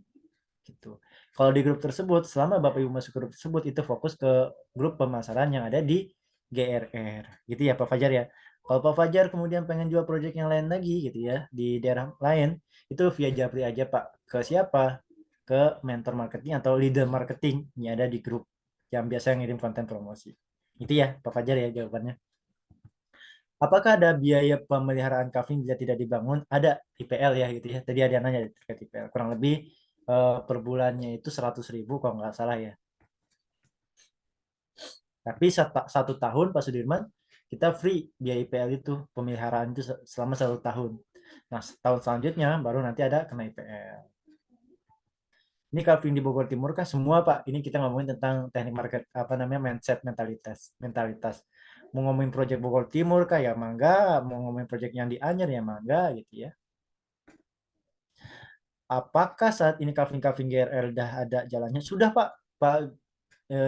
Gitu. Kalau di grup tersebut, selama Bapak Ibu masuk grup tersebut, itu fokus ke grup pemasaran yang ada di GRR. Gitu ya Pak Fajar ya. Kalau Pak Fajar kemudian pengen jual proyek yang lain lagi gitu ya, di daerah lain, itu via Japri aja Pak. Ke siapa? Ke mentor marketing atau leader marketing yang ada di grup yang biasa ngirim konten promosi. Itu ya Pak Fajar ya jawabannya. Apakah ada biaya pemeliharaan kafling bila tidak dibangun? Ada IPL ya gitu ya. Tadi ada nanya terkait IPL. Kurang lebih per bulannya itu 100.000 kalau nggak salah ya. Tapi satu tahun Pak Sudirman kita free biaya IPL itu pemeliharaan itu selama 1 tahun. Nah tahun selanjutnya baru nanti ada kena IPL. Ini kafling di Bogor Timur kah semua Pak? Ini kita ngomongin tentang teknik market apa namanya mindset mentalitas. Mau ngomongin proyek Bogor Timur kah ya mangga, mau ngomongin proyek yang di Anyer ya mangga gitu ya. Apakah saat ini kafling-kafling GRL dah ada jalannya? Sudah Pak, Pak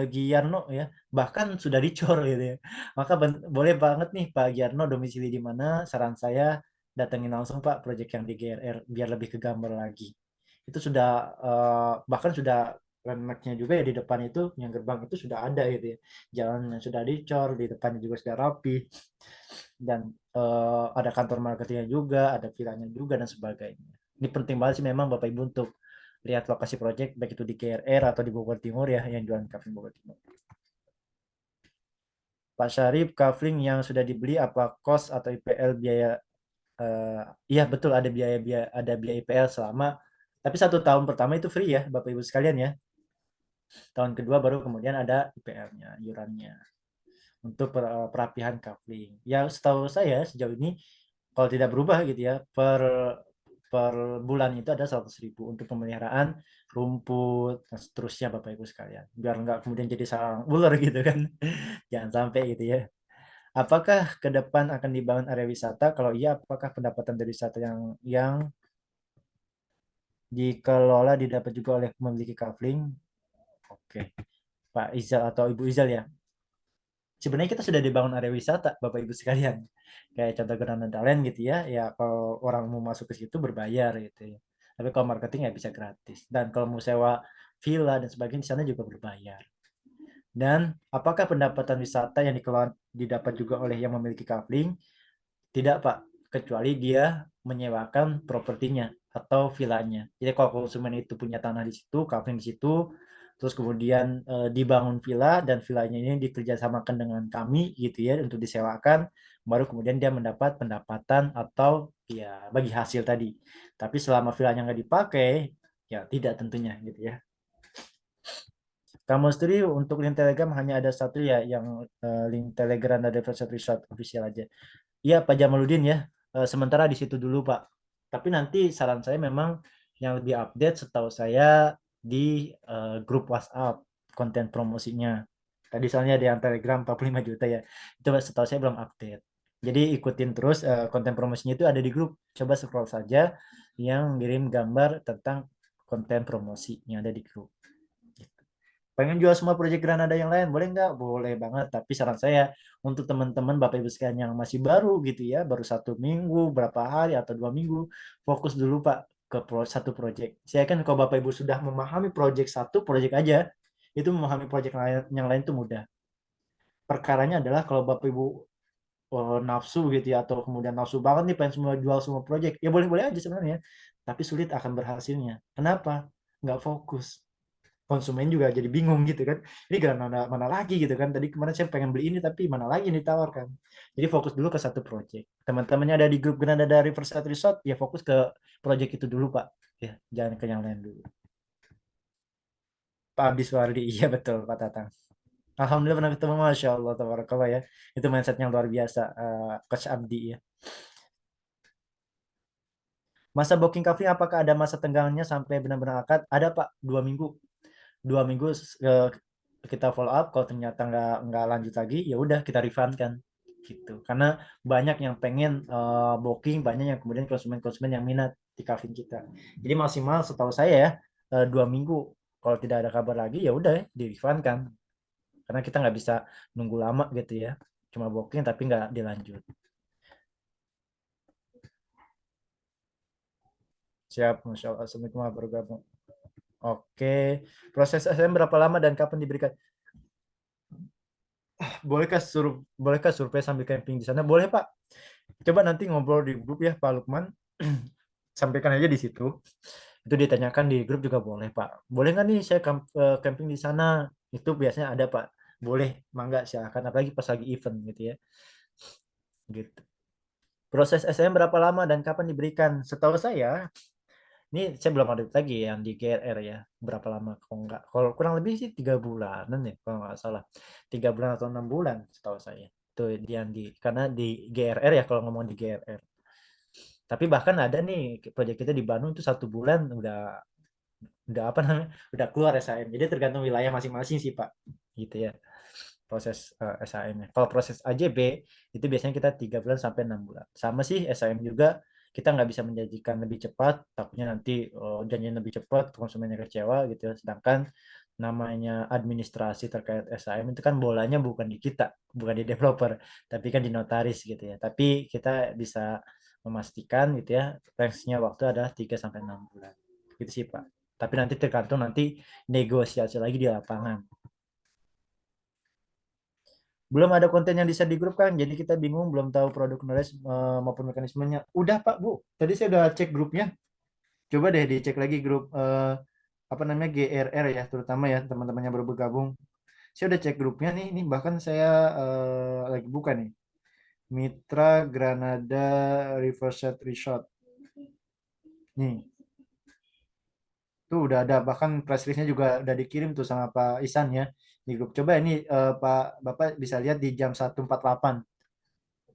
Giarno ya, bahkan sudah dicor gitu ya. Maka boleh banget nih Pak Giarno domisili di mana? Saran saya datengin langsung Pak proyek yang di GRR biar lebih ke gambar lagi. Itu sudah bahkan sudah landmarknya juga ya di depan itu yang gerbang itu sudah ada gitu ya. Jalannya sudah dicor, di depannya juga sudah rapi dan ada kantor marketingnya juga, ada vilanya juga dan sebagainya. Ini penting banget sih memang Bapak Ibu untuk lihat lokasi proyek baik itu di KRR atau di Bogor Timur ya yang jualan kafling Bogor Timur. Pak Syarif, kafling yang sudah dibeli apa kos atau IPL biaya eh, iya betul ada biaya IPL selama, tapi 1 tahun pertama itu free ya Bapak Ibu sekalian ya. Tahun kedua baru kemudian ada IPL-nya, iurannya untuk perapihan kafling. Ya setahu saya sejauh ini kalau tidak berubah gitu ya, per bulan itu ada 100.000 untuk pemeliharaan rumput dan seterusnya Bapak Ibu sekalian. Biar nggak kemudian jadi sarang ular gitu kan. Jangan sampai gitu ya. Apakah ke depan akan dibangun area wisata? Kalau iya, apakah pendapatan dari wisata yang dikelola didapat juga oleh memiliki kafling? Oke, Pak Izal atau Ibu Izal ya. Sebenarnya kita sudah dibangun area wisata, Bapak Ibu sekalian. Kayak contoh Grand Talent gitu ya. Ya kalau orang mau masuk ke situ berbayar gitu ya. Tapi kalau marketing ya bisa gratis. Dan kalau mau sewa villa dan sebagainya di sana juga berbayar. Dan apakah pendapatan wisata yang dikelola didapat juga oleh yang memiliki kafling? Tidak, Pak, kecuali dia menyewakan propertinya atau vilanya. Jadi kalau konsumen itu punya tanah di situ, kafling di situ, terus kemudian dibangun villa dan villanya ini dikerjasamakan dengan kami gitu ya untuk disewakan, baru kemudian dia mendapat pendapatan atau ya bagi hasil tadi. Tapi selama villanya nggak dipakai, ya tidak tentunya gitu ya. Kamu sendiri untuk link Telegram hanya ada satu ya, yang link Telegram dari Verset Resort official aja. Iya, Pak Jamaludin ya. Sementara di situ dulu, Pak. Tapi nanti saran saya memang yang lebih update setahu saya di grup WhatsApp konten promosinya. Tadi soalnya ada yang Telegram 45 juta ya. Itu setahu saya belum update. Jadi ikutin terus konten promosinya itu ada di grup. Coba scroll saja yang ngirim gambar tentang konten promosi yang ada di grup. Pengen jual semua proyek Granada yang lain, boleh nggak? Boleh banget. Tapi saran saya untuk teman-teman Bapak Ibu sekalian yang masih baru gitu ya, baru 1 minggu, berapa hari atau 2 minggu, fokus dulu Pak ke satu proyek. Saya kan kalau Bapak Ibu sudah memahami proyek satu, proyek aja, itu memahami proyek yang lain itu mudah. Perkaranya adalah kalau Bapak Ibu nafsu gitu ya, atau kemudian nafsu banget nih pengen semua jual semua proyek, ya boleh-boleh aja sebenarnya. Tapi sulit akan berhasilnya. Kenapa? Nggak fokus, konsumen juga jadi bingung gitu kan, ini mana mana lagi gitu kan, tadi kemarin saya pengen beli ini tapi mana lagi yang ditawarkan. Jadi fokus dulu ke satu project. Teman-temannya ada di grup Granada dari Riverside Resort, ya fokus ke project itu dulu Pak, ya jangan ke yang lain dulu. Pak Abdi Suwardi, iya betul Pak Tatang. Alhamdulillah pernah ketemu, Masya Allah tabarakallah ya, itu mindset yang luar biasa, Coach Abdi ya. Masa booking coffee apakah ada masa tenggangnya sampai benar-benar akad? Ada Pak, 2 minggu. 2 minggu kita follow up, kalau ternyata nggak lanjut lagi ya udah kita refund kan gitu, karena banyak yang pengen booking, banyak yang kemudian konsumen-konsumen yang minat di cafe kita. Jadi maksimal setahu saya ya 2 minggu, kalau tidak ada kabar lagi ya udah di refund kan, karena kita nggak bisa nunggu lama gitu ya, cuma booking tapi nggak dilanjut. Siap, Masya Allah. Assalamualaikum warahmatullahi wabarakatuh. Oke, proses SM berapa lama dan kapan diberikan? Bolehkah survei sambil camping di sana? Boleh, Pak. Coba nanti ngobrol di grup ya, Pak Lukman. Sampaikan aja di situ. Itu ditanyakan di grup juga boleh, Pak. Boleh nggak nih saya camping di sana? Itu biasanya ada, Pak. Boleh, mangga silakan. Apalagi pas lagi event gitu ya. Gitu. Proses SM berapa lama dan kapan diberikan? Setahu saya, ini saya belum ada lagi yang di GRR ya. Berapa lama? Kalau nggak, kalau kurang lebih sih 3 bulanan ya, kalau nggak salah. 3 bulan atau 6 bulan, setahu saya. Itu yang karena di GRR ya, kalau ngomong di GRR. Tapi bahkan ada nih proyek kita di Bandung itu 1 bulan udah apa namanya, udah keluar SAM. Jadi tergantung wilayah masing-masing sih Pak, gitu ya proses SAM-nya. Kalau proses AJB itu biasanya kita 3 bulan sampai 6 bulan. Sama sih SAM juga, kita nggak bisa menjanjikan lebih cepat, takutnya nanti janjian lebih cepat konsumennya kecewa gitu ya. Sedangkan namanya administrasi terkait SAM itu kan bolanya bukan di kita, bukan di developer, tapi kan di notaris gitu ya. Tapi kita bisa memastikan gitu ya, range-nya waktu adalah 3 sampai 6 bulan. Gitu sih Pak. Tapi nanti tergantung nanti negosiasi lagi di lapangan. Belum ada konten yang bisa di grup kan, jadi kita bingung, belum tahu produk knowledge maupun mekanismenya. Udah Pak Bu, tadi saya udah cek grupnya. Coba deh dicek lagi grup apa namanya GRR ya, terutama ya teman-teman yang baru bergabung. Saya udah cek grupnya nih, ini bahkan saya lagi buka nih. Mitra Granada Riverside Resort. Nih, tuh udah ada, bahkan press release-nya juga udah dikirim tuh sama Pak Isan ya di grup. Coba ini Pak Bapak bisa lihat di jam 1.48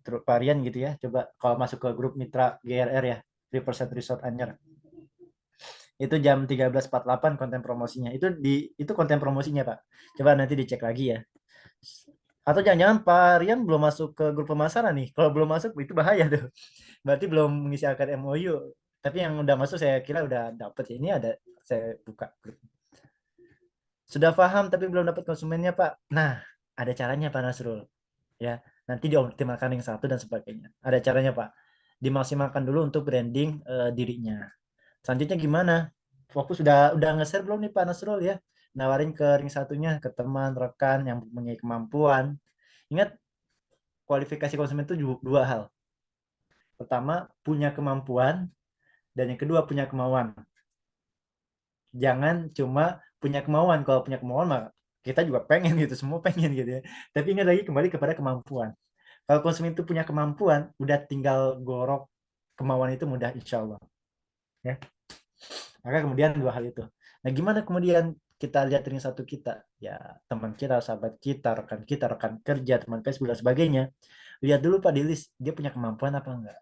terus varian gitu ya. Coba kalau masuk ke grup Mitra GRR ya, Riverside Resort Anyer. Itu jam 13.48 konten promosinya. Itu konten promosinya, Pak. Coba nanti dicek lagi ya. Atau jangan-jangan Pak Rian belum masuk ke grup pemasaran nih. Kalau belum masuk itu bahaya tuh. Berarti belum mengisi akad MOU. Tapi yang udah masuk saya kira udah dapet ya. Ini ada saya buka grup. Sudah paham tapi belum dapat konsumennya, Pak. Nah, ada caranya Pak Nasrul. Ya, nanti dioptimalkan yang satu dan sebagainya. Ada caranya, Pak. Dimaksimalkan dulu untuk branding dirinya. Selanjutnya gimana? Fokus udah nge-share belum nih Pak Nasrul ya? Nawarin ke ring satunya ke teman, rekan yang mempunyai kemampuan. Ingat, kualifikasi konsumen itu dua hal. Pertama, punya kemampuan, dan yang kedua punya kemauan. Jangan cuma punya kemauan. Kalau punya kemauan mah kita juga pengen gitu, semua pengen gitu ya. Tapi ingat lagi kembali kepada kemampuan. Kalau konsumen itu punya kemampuan, udah tinggal gorok kemauan itu mudah insya Allah. Ya. Maka kemudian dua hal itu. Nah, gimana kemudian kita lihat ring satu kita? Ya, teman kita, sahabat kita, rekan kerja, teman Facebook dan sebagainya. Lihat dulu Pak di list, dia punya kemampuan apa enggak.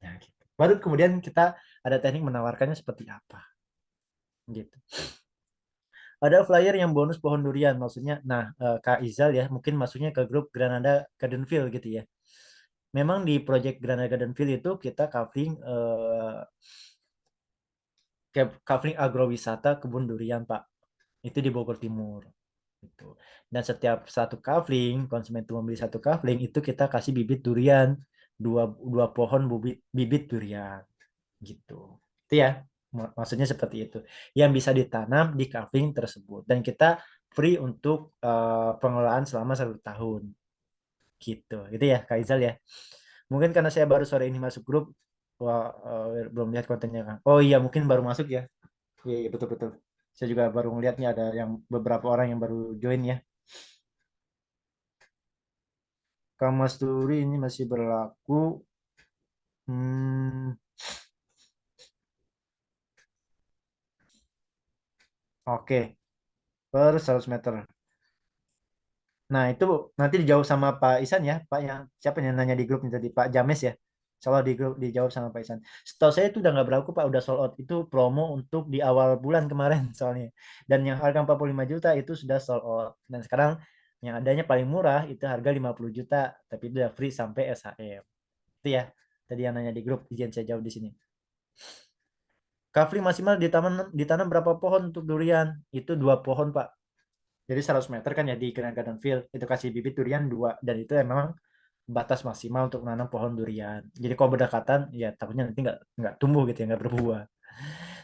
Nah, gitu. Baru kemudian kita ada teknik menawarkannya seperti apa. Gitu. Ada flyer yang bonus pohon durian maksudnya. Nah, Kak Izal ya, mungkin masuknya ke grup Granada Gardenville gitu ya. Memang di project Granada Gardenville itu kita covering agrowisata kebun durian, Pak. Itu di Bogor Timur. Gitu. Dan setiap satu kafling, konsumen itu membeli satu kafling, itu kita kasih bibit durian, dua pohon bibit durian. Gitu. Itu ya, maksudnya seperti itu. Yang bisa ditanam di kafling tersebut. Dan kita free untuk pengelolaan selama 1 tahun. Gitu. Gitu ya, Kak Izal ya. Mungkin karena saya baru sore ini masuk grup, wah, belum lihat kontennya kan. Oh iya, mungkin baru masuk ya. Iya, iya betul-betul. Saya juga baru ngeliatnya ada yang beberapa orang yang baru join ya. Kamasturi ini masih berlaku. Hmm, oke. Per 100 meter. Nah, itu nanti dijawab sama Pak Isan ya. Pak yang siapa yang nanya di grup ini tadi? Pak James ya. Soal di grup dijawab sama Pak Isan. Setahu saya itu udah nggak berlaku Pak. Udah sold out. Itu promo untuk di awal bulan kemarin soalnya. Dan yang harga 45 juta itu sudah sold out. Dan sekarang yang adanya paling murah itu harga 50 juta. Tapi itu udah free sampai SHM. Itu ya. Tadi yang nanya di grup. Izin saya jawab di sini. Kafling maksimal ditanam berapa pohon untuk durian? Itu 2 pohon, Pak. Jadi 100 meter kan ya di Grand Garden Field. Itu kasih bibit durian 2. Dan itu memang batas maksimal untuk menanam pohon durian. Jadi kalau berdekatan, ya takutnya nanti nggak tumbuh gitu ya, nggak berbuah.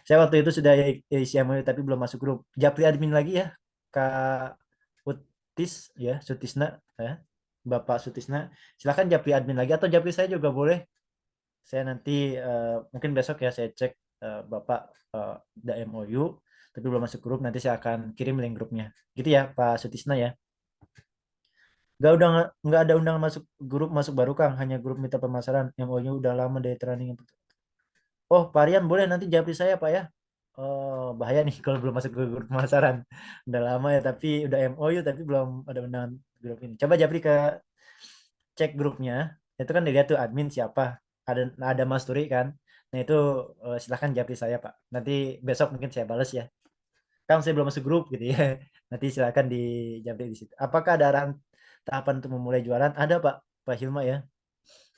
Saya waktu itu sudah isi MOU tapi belum masuk grup. Japri admin lagi ya, Kak Utis ya, Sutisna ya. Bapak Sutisna. Silakan Japri admin lagi atau Japri saya juga boleh. Saya nanti mungkin besok ya saya cek Bapak ada MOU tapi belum masuk grup, nanti saya akan kirim link grupnya. Gitu ya Pak Sutisna ya. Nggak ada undangan masuk grup masuk baru Kang, hanya grup mitra pemasaran. MOU udah lama dari training. Oh, Pak Rian boleh nanti japri saya Pak ya. Oh, bahaya nih kalau belum masuk ke grup pemasaran. Udah lama ya tapi udah MOU tapi belum ada undangan grup ini. Coba japri ke cek grupnya. Itu kan dilihat tuh admin siapa. Ada Mas Turi kan. Nah, itu silahkan japri saya Pak. Nanti besok mungkin saya balas ya. Kang saya belum masuk grup gitu ya. Nanti silakan dijawab di situ. Apakah ada arahan tahapan untuk memulai jualan? Ada Pak, Pak Hilma ya.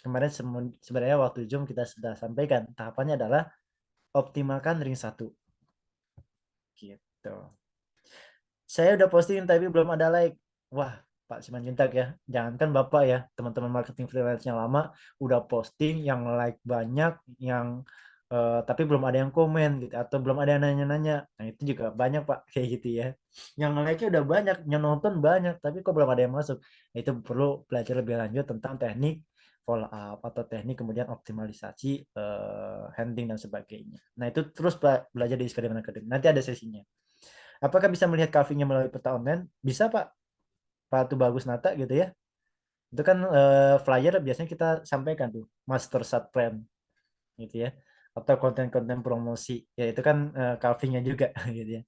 Kemarin sebenarnya waktu Zoom kita sudah sampaikan tahapannya adalah optimalkan ring satu. Gitu. Saya udah posting tapi belum ada like. Wah, Pak Simanjuntak ya. Jangankan Bapak ya, teman-teman marketing freelance yang lama udah posting yang like banyak, yang tapi belum ada yang komen gitu atau belum ada yang nanya-nanya. Nah, itu juga banyak Pak kayak gitu ya. Yang like-nya udah banyak, yang nonton banyak, tapi kok belum ada yang masuk. Nah, itu perlu belajar lebih lanjut tentang teknik follow up atau teknik kemudian optimalisasi handling dan sebagainya. Nah, itu terus belajar di Skadman Academy. Nanti ada sesinya. Apakah bisa melihat carvingnya melalui peta online? Bisa Pak. Pak Tuh Bagus Nata gitu ya. Itu kan flyer biasanya kita sampaikan tuh master sat plan gitu ya, atau konten-konten promosi ya, itu kan carvingnya juga gitu ya,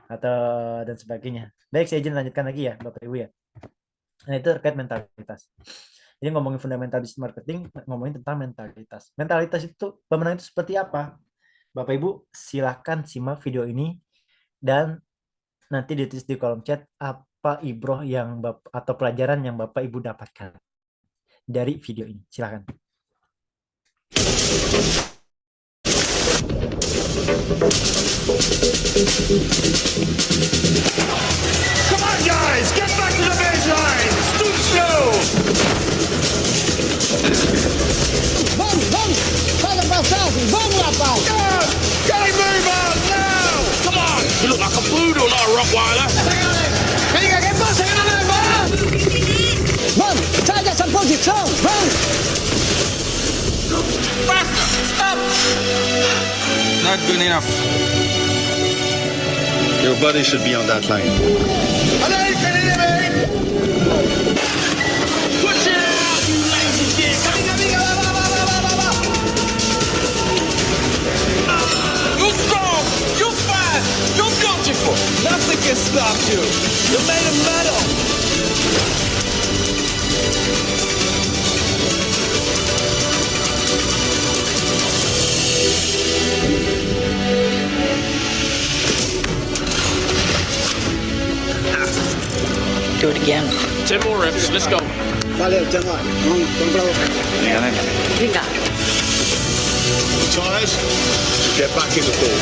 atau dan sebagainya. Baik, saya izin lanjutkan lagi ya Bapak Ibu ya. Nah, itu terkait mentalitas. Jadi ngomongin fundamental business marketing, ngomongin tentang mentalitas. Mentalitas itu, pemenang itu seperti apa? Bapak Ibu silahkan simak video ini dan nanti ditulis di kolom chat apa ibroh yang atau pelajaran yang Bapak Ibu dapatkan dari video ini. Silahkan. Come on, guys! Get back to the baseline! Stoop slow! Vamos! Faz a passagem! Vamos, rapaz! Gotta move out now! Come on! You look like a poodle, not a Rottweiler. Venga, che passa che non è Vamos! Sai dessa posição! Vamos! Faster! Stop! Not good enough. Your body should be on that line. Hello, can you hear me? Push it out, you lazy shit! Venga, venga, va, va, va, va, va, va! You're strong! You're fast! You're beautiful! Nothing can stop you! You're made of metal! Do it again. 10 more reps, let's go. Valeu, até mais. Vamos pra outra. Vinga. Tires, get back in the pool.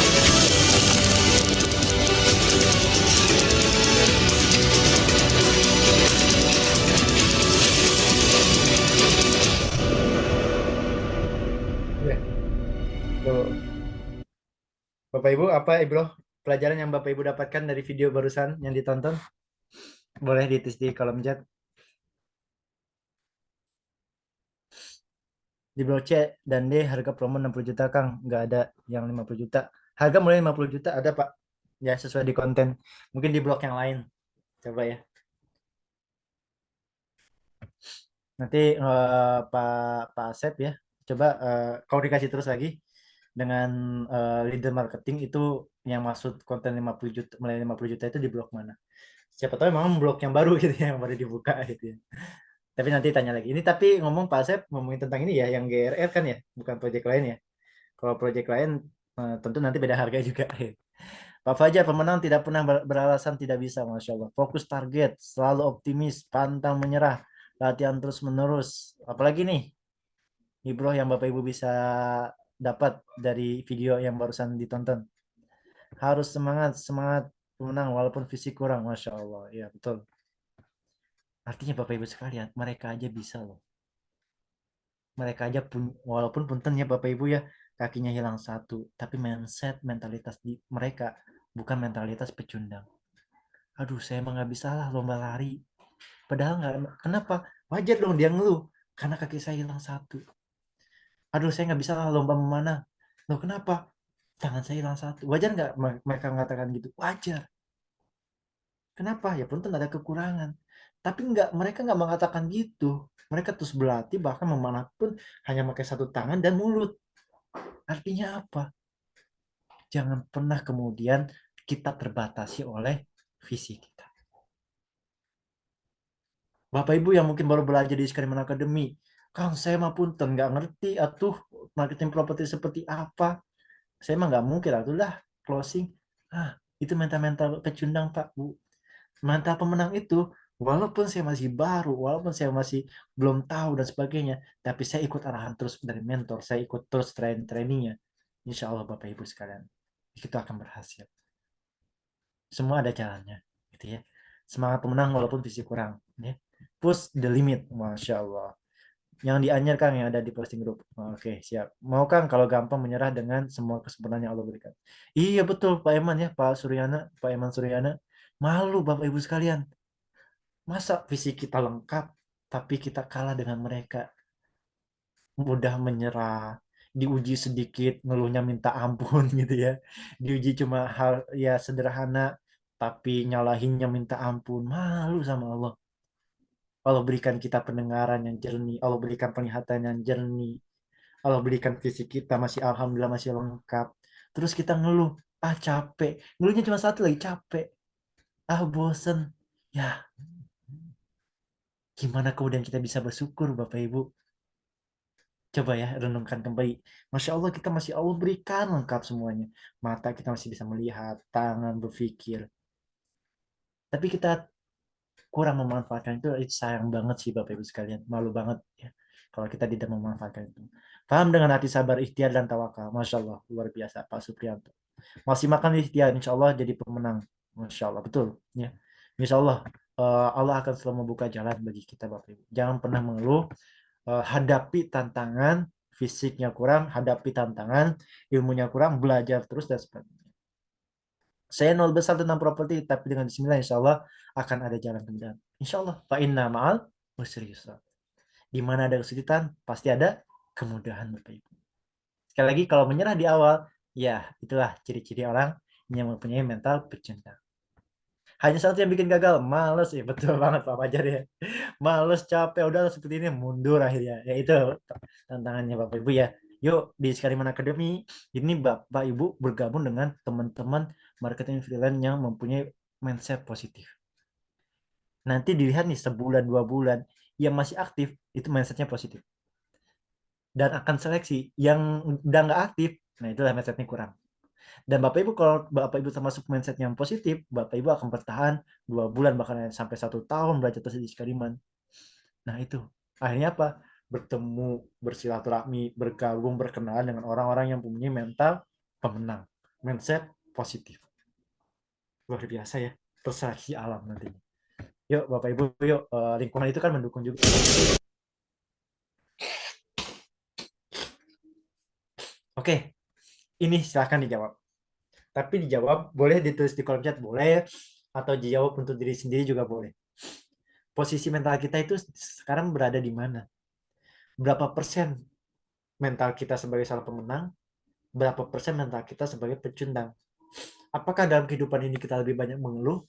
Ya. Tuh. Bapak Ibu, apa ibroh pelajaran yang Bapak Ibu dapatkan dari video barusan yang ditonton? Boleh ditulis di kolom chat. Di blok C dan D harga promo 60 juta Kang, nggak ada yang 50 juta. Harga mulai 50 juta ada Pak. Ya sesuai di konten. Mungkin di blok yang lain. Coba ya. Nanti Pak Asep ya. Coba kau dikasih terus lagi dengan leader marketing itu yang maksud konten 50 juta, mulai 50 juta itu di blok mana. Siapa tahu memang blok yang baru gitu ya, yang baru dibuka gitu ya. Tapi nanti tanya lagi. Ini tapi ngomong Pak Asep ngomongin tentang ini ya, yang GRR kan ya, bukan project lain ya. Kalau project lain tentu nanti beda harga juga. Pak Fajar, pemenang tidak pernah beralasan tidak bisa, Masya Allah. Fokus target, selalu optimis, pantang menyerah, latihan terus-menerus. Apalagi nih, Ibroh yang Bapak Ibu bisa dapat dari video yang barusan ditonton. Harus semangat, semangat pemenang walaupun fisik kurang, Masya Allah. Ya, betul. Artinya Bapak Ibu sekalian, mereka aja bisa loh. Mereka aja pun, walaupun punten ya Bapak Ibu ya, kakinya hilang satu, tapi mindset, mentalitas di mereka bukan mentalitas pecundang. Aduh, saya emang nggak bisa lah lomba lari. Padahal nggak, kenapa? Wajar dong dia ngeluh, karena kaki saya hilang satu. Aduh, saya nggak bisa lah lomba memanah. Loh kenapa? Tangan saya hilang satu. Wajar nggak mereka mengatakan gitu? Wajar. Kenapa? Ya punten ada kekurangan. Tapi mereka nggak mengatakan gitu. Mereka terus berlatih, bahkan memanah pun hanya pakai satu tangan dan mulut. Artinya apa? Jangan pernah kemudian kita terbatasi oleh visi kita. Bapak Ibu yang mungkin baru belajar di Skariman Academy, Kang saya mah punten nggak ngerti atuh marketing properti seperti apa. Saya mah nggak mungkin atuh lah closing. Itu mental-mental pecundang Pak Bu. Mental pemenang itu walaupun saya masih baru, walaupun saya masih belum tahu dan sebagainya, tapi saya ikut arahan terus dari mentor, saya ikut terus trainingnya. Insya Allah Bapak Ibu sekalian, kita akan berhasil. Semua ada jalannya, gitu ya. Semangat pemenang walaupun visi kurang, ya. Push the limit, Masya Allah. Yang dianyar Kang yang ada di posting grup. Oke, siap. Mau Kang kalau gampang menyerah dengan semua kesempurnaan yang Allah berikan. Iya betul Pak Eman ya, Pak Suryana, Pak Eman Suryana. Malu Bapak Ibu sekalian. Masa visi kita lengkap, tapi kita kalah dengan mereka. Mudah menyerah, diuji sedikit, ngeluhnya minta ampun gitu ya. Diuji cuma hal ya sederhana, tapi nyalahinnya minta ampun. Malu sama Allah. Allah berikan kita pendengaran yang jernih, Allah berikan penglihatan yang jernih, Allah berikan fisik kita masih alhamdulillah masih lengkap. Terus kita ngeluh, ah capek. Ngeluhnya cuma satu lagi, capek. Ah bosen. Ya, gimana kemudian kita bisa bersyukur Bapak Ibu? Coba ya renungkan kembali. Masya Allah kita masih Allah berikan lengkap semuanya. Mata kita masih bisa melihat, tangan berpikir. Tapi kita kurang memanfaatkan itu sayang banget sih Bapak Ibu sekalian. Malu banget ya kalau kita tidak memanfaatkan itu. Paham dengan hati sabar, ikhtiar dan tawakal. Masya Allah luar biasa Pak Supriyanto. Masih makan ikhtiar, insya Allah jadi pemenang. Masya Allah betul ya. Insya Allah Allah akan selalu membuka jalan bagi kita Bapak Ibu. Jangan pernah mengeluh. Hadapi tantangan, fisiknya kurang, hadapi tantangan, ilmunya kurang, belajar terus dan sebagainya. Saya nol besar tentang properti, tapi dengan bismillah insya Allah akan ada jalan kemudian. Insya Allah, fa inna ma'al usri yusra. Di mana ada kesulitan, pasti ada kemudahan Bapak Ibu. Sekali lagi, kalau menyerah di awal, ya itulah ciri-ciri orang yang mempunyai mental pecundang. Hanya satu yang bikin gagal, males ya, betul banget Pak Fajar ya. Males, capek, udah seperti ini, mundur akhirnya. Ya itu tantangannya Bapak Ibu ya. Yuk di Skariman Academy, ini Bapak Ibu bergabung dengan teman-teman marketing freelance yang mempunyai mindset positif. Nanti dilihat nih sebulan, 2 bulan, yang masih aktif, itu mindsetnya positif. Dan akan seleksi, yang udah nggak aktif, nah itulah mindsetnya kurang. Dan Bapak Ibu kalau Bapak Ibu termasuk mindset yang positif, Bapak Ibu akan bertahan 2 bulan bahkan sampai 1 tahun belajar terus di Skariman. Nah itu akhirnya apa? Bertemu, bersilaturahmi, bergabung, berkenalan dengan orang-orang yang mempunyai mental pemenang, mindset positif. Luar biasa ya, terseleksi alam nantinya. Yuk Bapak Ibu, yuk lingkungan itu kan mendukung juga. Oke, ini silahkan dijawab. Tapi dijawab, boleh ditulis di kolom chat, boleh. Atau dijawab untuk diri sendiri juga boleh. Posisi mental kita itu sekarang berada di mana? Berapa persen mental kita sebagai seorang pemenang? Berapa persen mental kita sebagai pecundang? Apakah dalam kehidupan ini kita lebih banyak mengeluh?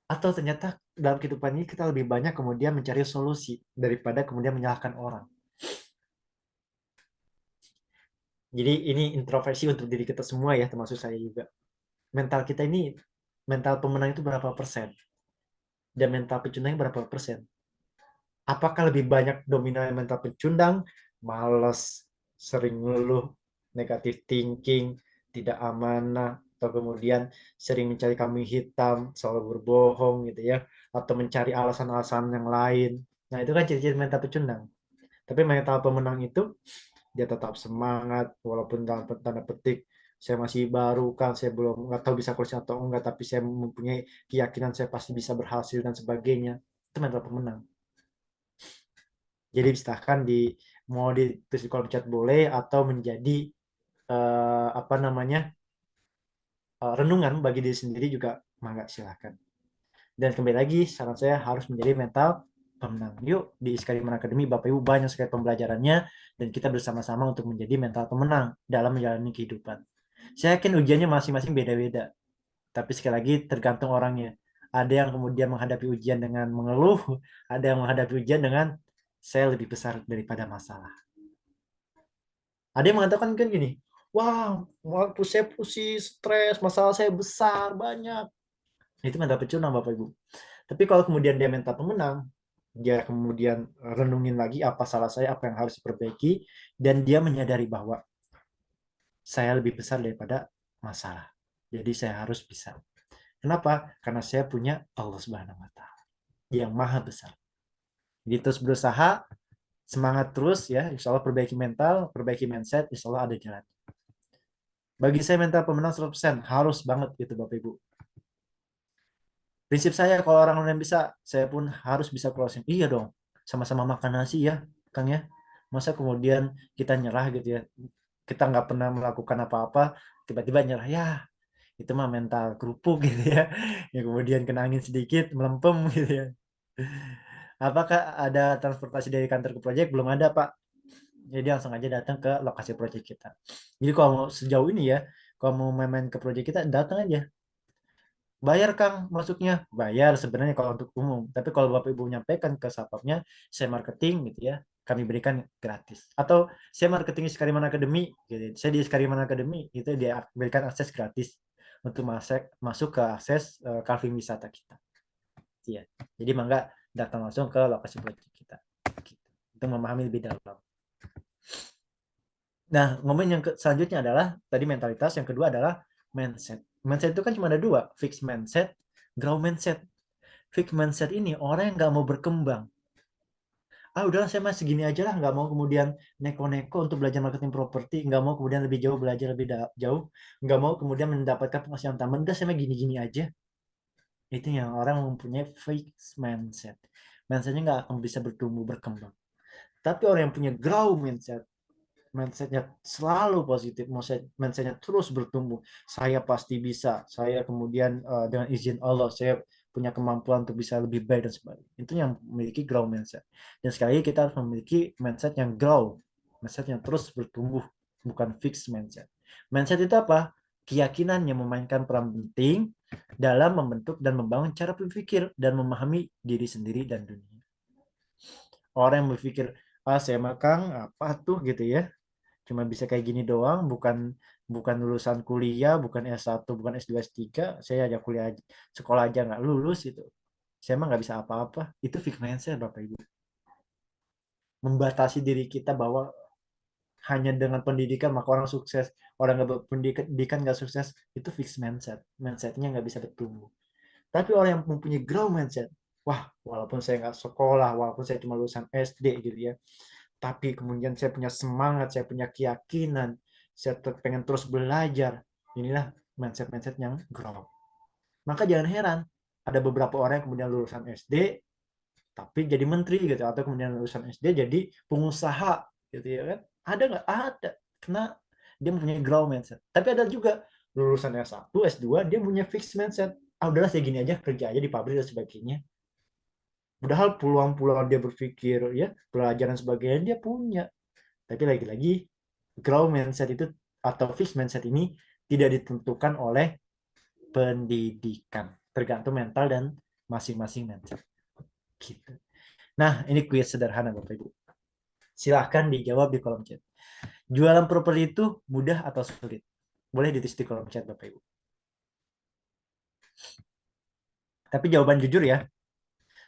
Atau ternyata dalam kehidupan ini kita lebih banyak kemudian mencari solusi daripada kemudian menyalahkan orang? Jadi ini introversi untuk diri kita semua ya, termasuk saya juga. Mental kita ini, mental pemenang itu berapa persen? Dan mental pecundang berapa persen? Apakah lebih banyak dominan mental pecundang, malas, sering ngeluh, negatif thinking, tidak amanah, atau kemudian sering mencari kambing hitam, selalu berbohong gitu ya, atau mencari alasan-alasan yang lain. Nah itu kan ciri-ciri mental pecundang. Tapi mental pemenang itu dia tetap semangat walaupun dalam tanda petik saya masih baru kan, saya belum nggak tahu bisa closing atau enggak, tapi saya mempunyai keyakinan saya pasti bisa berhasil dan sebagainya. Itu mental pemenang. Jadi silahkan mau ditulis di kolom chat boleh, atau menjadi apa namanya renungan bagi diri sendiri juga mangga silahkan. Dan kembali lagi saran saya harus menjadi mental pemenang. Yuk di Skariman Academy Bapak Ibu banyak sekali pembelajarannya dan kita bersama-sama untuk menjadi mental pemenang dalam menjalani kehidupan. Saya yakin ujiannya masing-masing beda-beda. Tapi sekali lagi tergantung orangnya. Ada yang kemudian menghadapi ujian dengan mengeluh, ada yang menghadapi ujian dengan saya lebih besar daripada masalah. Ada yang mengatakan kan gini, wah, saya pusing, stres, masalah saya besar, banyak. Itu mental pecundang Bapak Ibu. Tapi kalau kemudian dia mental pemenang, dia kemudian renungin lagi apa salah saya, apa yang harus diperbaiki, dan dia menyadari bahwa saya lebih besar daripada masalah. Jadi saya harus bisa. Kenapa? Karena saya punya Allah Subhanahu wa Ta'ala yang maha besar. Jadi terus berusaha, semangat terus ya, insya Allah perbaiki mental, perbaiki mindset, insya Allah ada jalan. Bagi saya mental pemenang 100%, harus banget gitu Bapak Ibu. Prinsip saya kalau orang lain bisa, saya pun harus bisa closing. Iya dong, sama-sama makan nasi ya, Kang ya. Masa kemudian kita nyerah gitu ya. Kita nggak pernah melakukan apa-apa, tiba-tiba nyerah. Ya, itu mah mental kerupuk gitu ya. Ya kemudian kena angin sedikit, melempem gitu ya. Apakah ada transportasi dari kantor ke proyek? Belum ada, Pak. Jadi langsung aja datang ke lokasi proyek kita. Jadi kalau mau sejauh ini ya, kalau mau main-main ke proyek kita, datang aja. Bayar Kang masuknya, bayar sebenarnya kalau untuk umum. Tapi kalau Bapak Ibu menyampaikan ke satpamnya, saya marketing gitu ya, kami berikan gratis. Atau saya marketing di Skariman Academy, gitu. Saya di Skariman Academy itu dia berikan akses gratis untuk masuk ke akses carving wisata kita. Ya. Jadi mangga datang langsung ke lokasi proyek kita. Gitu. Untuk memahami lebih dalam. Nah, ngomongin yang selanjutnya adalah tadi mentalitas, yang kedua adalah mindset. Mindset itu kan cuma ada dua, fixed mindset, growth mindset. Fixed mindset ini orang yang nggak mau berkembang. Udahlah saya mah segini aja lah, nggak mau kemudian neko-neko untuk belajar marketing properti, nggak mau kemudian lebih jauh belajar lebih jauh, nggak mau kemudian mendapatkan penghasilan tambahan, udah saya mah gini-gini aja. Itu yang orang mempunyai fixed mindset. Mindsetnya nggak akan bisa bertumbuh berkembang. Tapi orang yang punya growth mindset, mindsetnya selalu positif, mindsetnya terus bertumbuh. Saya pasti bisa. Saya kemudian dengan izin Allah, saya punya kemampuan untuk bisa lebih baik dan sebagainya. Itu yang memiliki grow mindset. Dan sekali lagi kita harus memiliki mindset yang grow, mindset yang terus bertumbuh, bukan fixed mindset. Mindset itu apa? Keyakinan yang memainkan peran penting dalam membentuk dan membangun cara berpikir dan memahami diri sendiri dan dunia. Orang yang berpikir, saya makang apa tuh gitu ya, cuma bisa kayak gini doang, bukan lulusan kuliah, bukan S1, bukan S2, S3, saya aja kuliah sekolah aja nggak lulus itu. Saya emang nggak bisa apa-apa. Itu fixed mindset Bapak Ibu. Membatasi diri kita bahwa hanya dengan pendidikan maka orang sukses, orang nggak berpendidikan nggak sukses, itu fixed mindset. Mindsetnya nggak bisa bertumbuh. Tapi orang yang mempunyai grow mindset, wah walaupun saya nggak sekolah, walaupun saya cuma lulusan SD gitu ya, tapi kemudian saya punya semangat, saya punya keyakinan, saya pengen terus belajar. Inilah mindset-mindset yang grow. Maka jangan heran, ada beberapa orang yang kemudian lulusan SD, tapi jadi menteri gitu, atau kemudian lulusan SD jadi pengusaha gitu ya kan. Ada nggak? Ada. Karena dia mempunyai grow mindset. Tapi ada juga lulusan S1, S2, dia punya fixed mindset. Udahlah saya gini aja, kerja aja di pabrik dan sebagainya. Padahal peluang-peluang dia berpikir ya, pelajaran sebagainya dia punya. Tapi lagi-lagi grow mindset itu atau fixed mindset ini tidak ditentukan oleh pendidikan, tergantung mental dan masing-masing mindset. Gitu. Nah, ini kuis sederhana Bapak Ibu. Silahkan dijawab di kolom chat. Jualan properti itu mudah atau sulit? Boleh ditulis di kolom chat Bapak Ibu. Tapi jawaban jujur ya.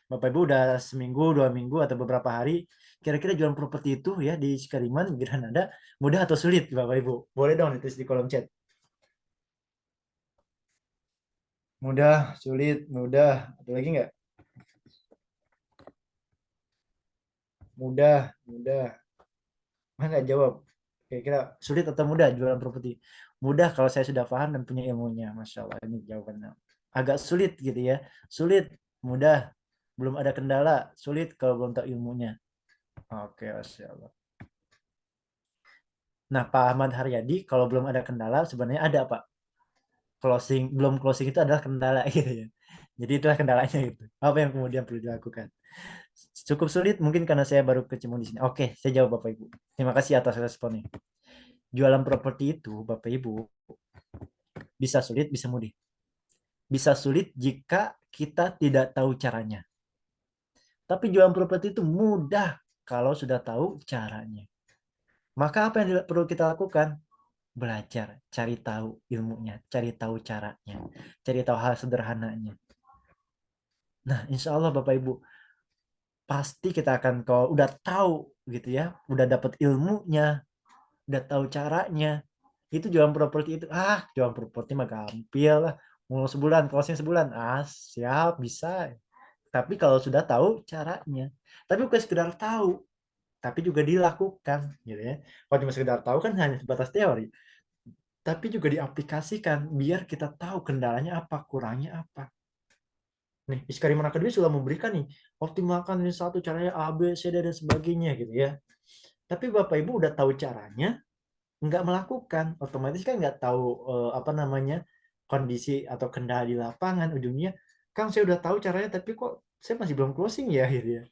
Bapak Ibu udah seminggu, 2 minggu, atau beberapa hari, kira-kira jualan properti itu ya di Skariman, Granada, mudah atau sulit Bapak Ibu? Boleh dong ditulis di kolom chat. Mudah, sulit, mudah. Ada lagi nggak? Mudah. Mana nggak jawab? Kira-kira sulit atau mudah jualan properti? Mudah kalau saya sudah paham dan punya ilmunya. Masya Allah, ini jawabannya. Agak sulit gitu ya. Sulit, mudah. Belum ada kendala. Sulit kalau belum tahu ilmunya. Oke, Masya Allah. Nah, Pak Ahmad Haryadi, kalau belum ada kendala, sebenarnya ada Pak. Belum closing itu adalah kendala gitu ya. Jadi itulah kendalanya gitu. Apa yang kemudian perlu dilakukan? Cukup sulit mungkin karena saya baru kecemung di sini. Oke, saya jawab Bapak Ibu. Terima kasih atas responnya. Jualan properti itu Bapak Ibu bisa sulit, bisa mudah. Bisa sulit jika kita tidak tahu caranya. Tapi jualan properti itu mudah kalau sudah tahu caranya. Maka apa yang perlu kita lakukan? Belajar, cari tahu ilmunya, cari tahu caranya, cari tahu hal sederhananya. Nah, insya Allah Bapak Ibu, pasti kita akan, kalau udah tahu gitu ya, udah dapat ilmunya, udah tahu caranya, itu jualan properti itu, jualan properti mah gampil lah, mau sebulan, closing sebulan, siap, bisa. Tapi kalau sudah tahu caranya, tapi bukan sekedar tahu, tapi juga dilakukan gitu ya. Kalau cuma sekedar tahu kan hanya sebatas teori, tapi juga diaplikasikan biar kita tahu kendalanya apa, kurangnya apa. Nih, Iskariman Academy sudah memberikan nih, optimalkan ini satu caranya A, B, C, D, dan sebagainya gitu ya. Tapi Bapak Ibu udah tahu caranya, nggak melakukan, otomatis kan nggak tahu kondisi atau kendala di lapangan. Ujungnya, Kang saya udah tahu caranya, tapi kok saya masih belum closing ya gitu ya.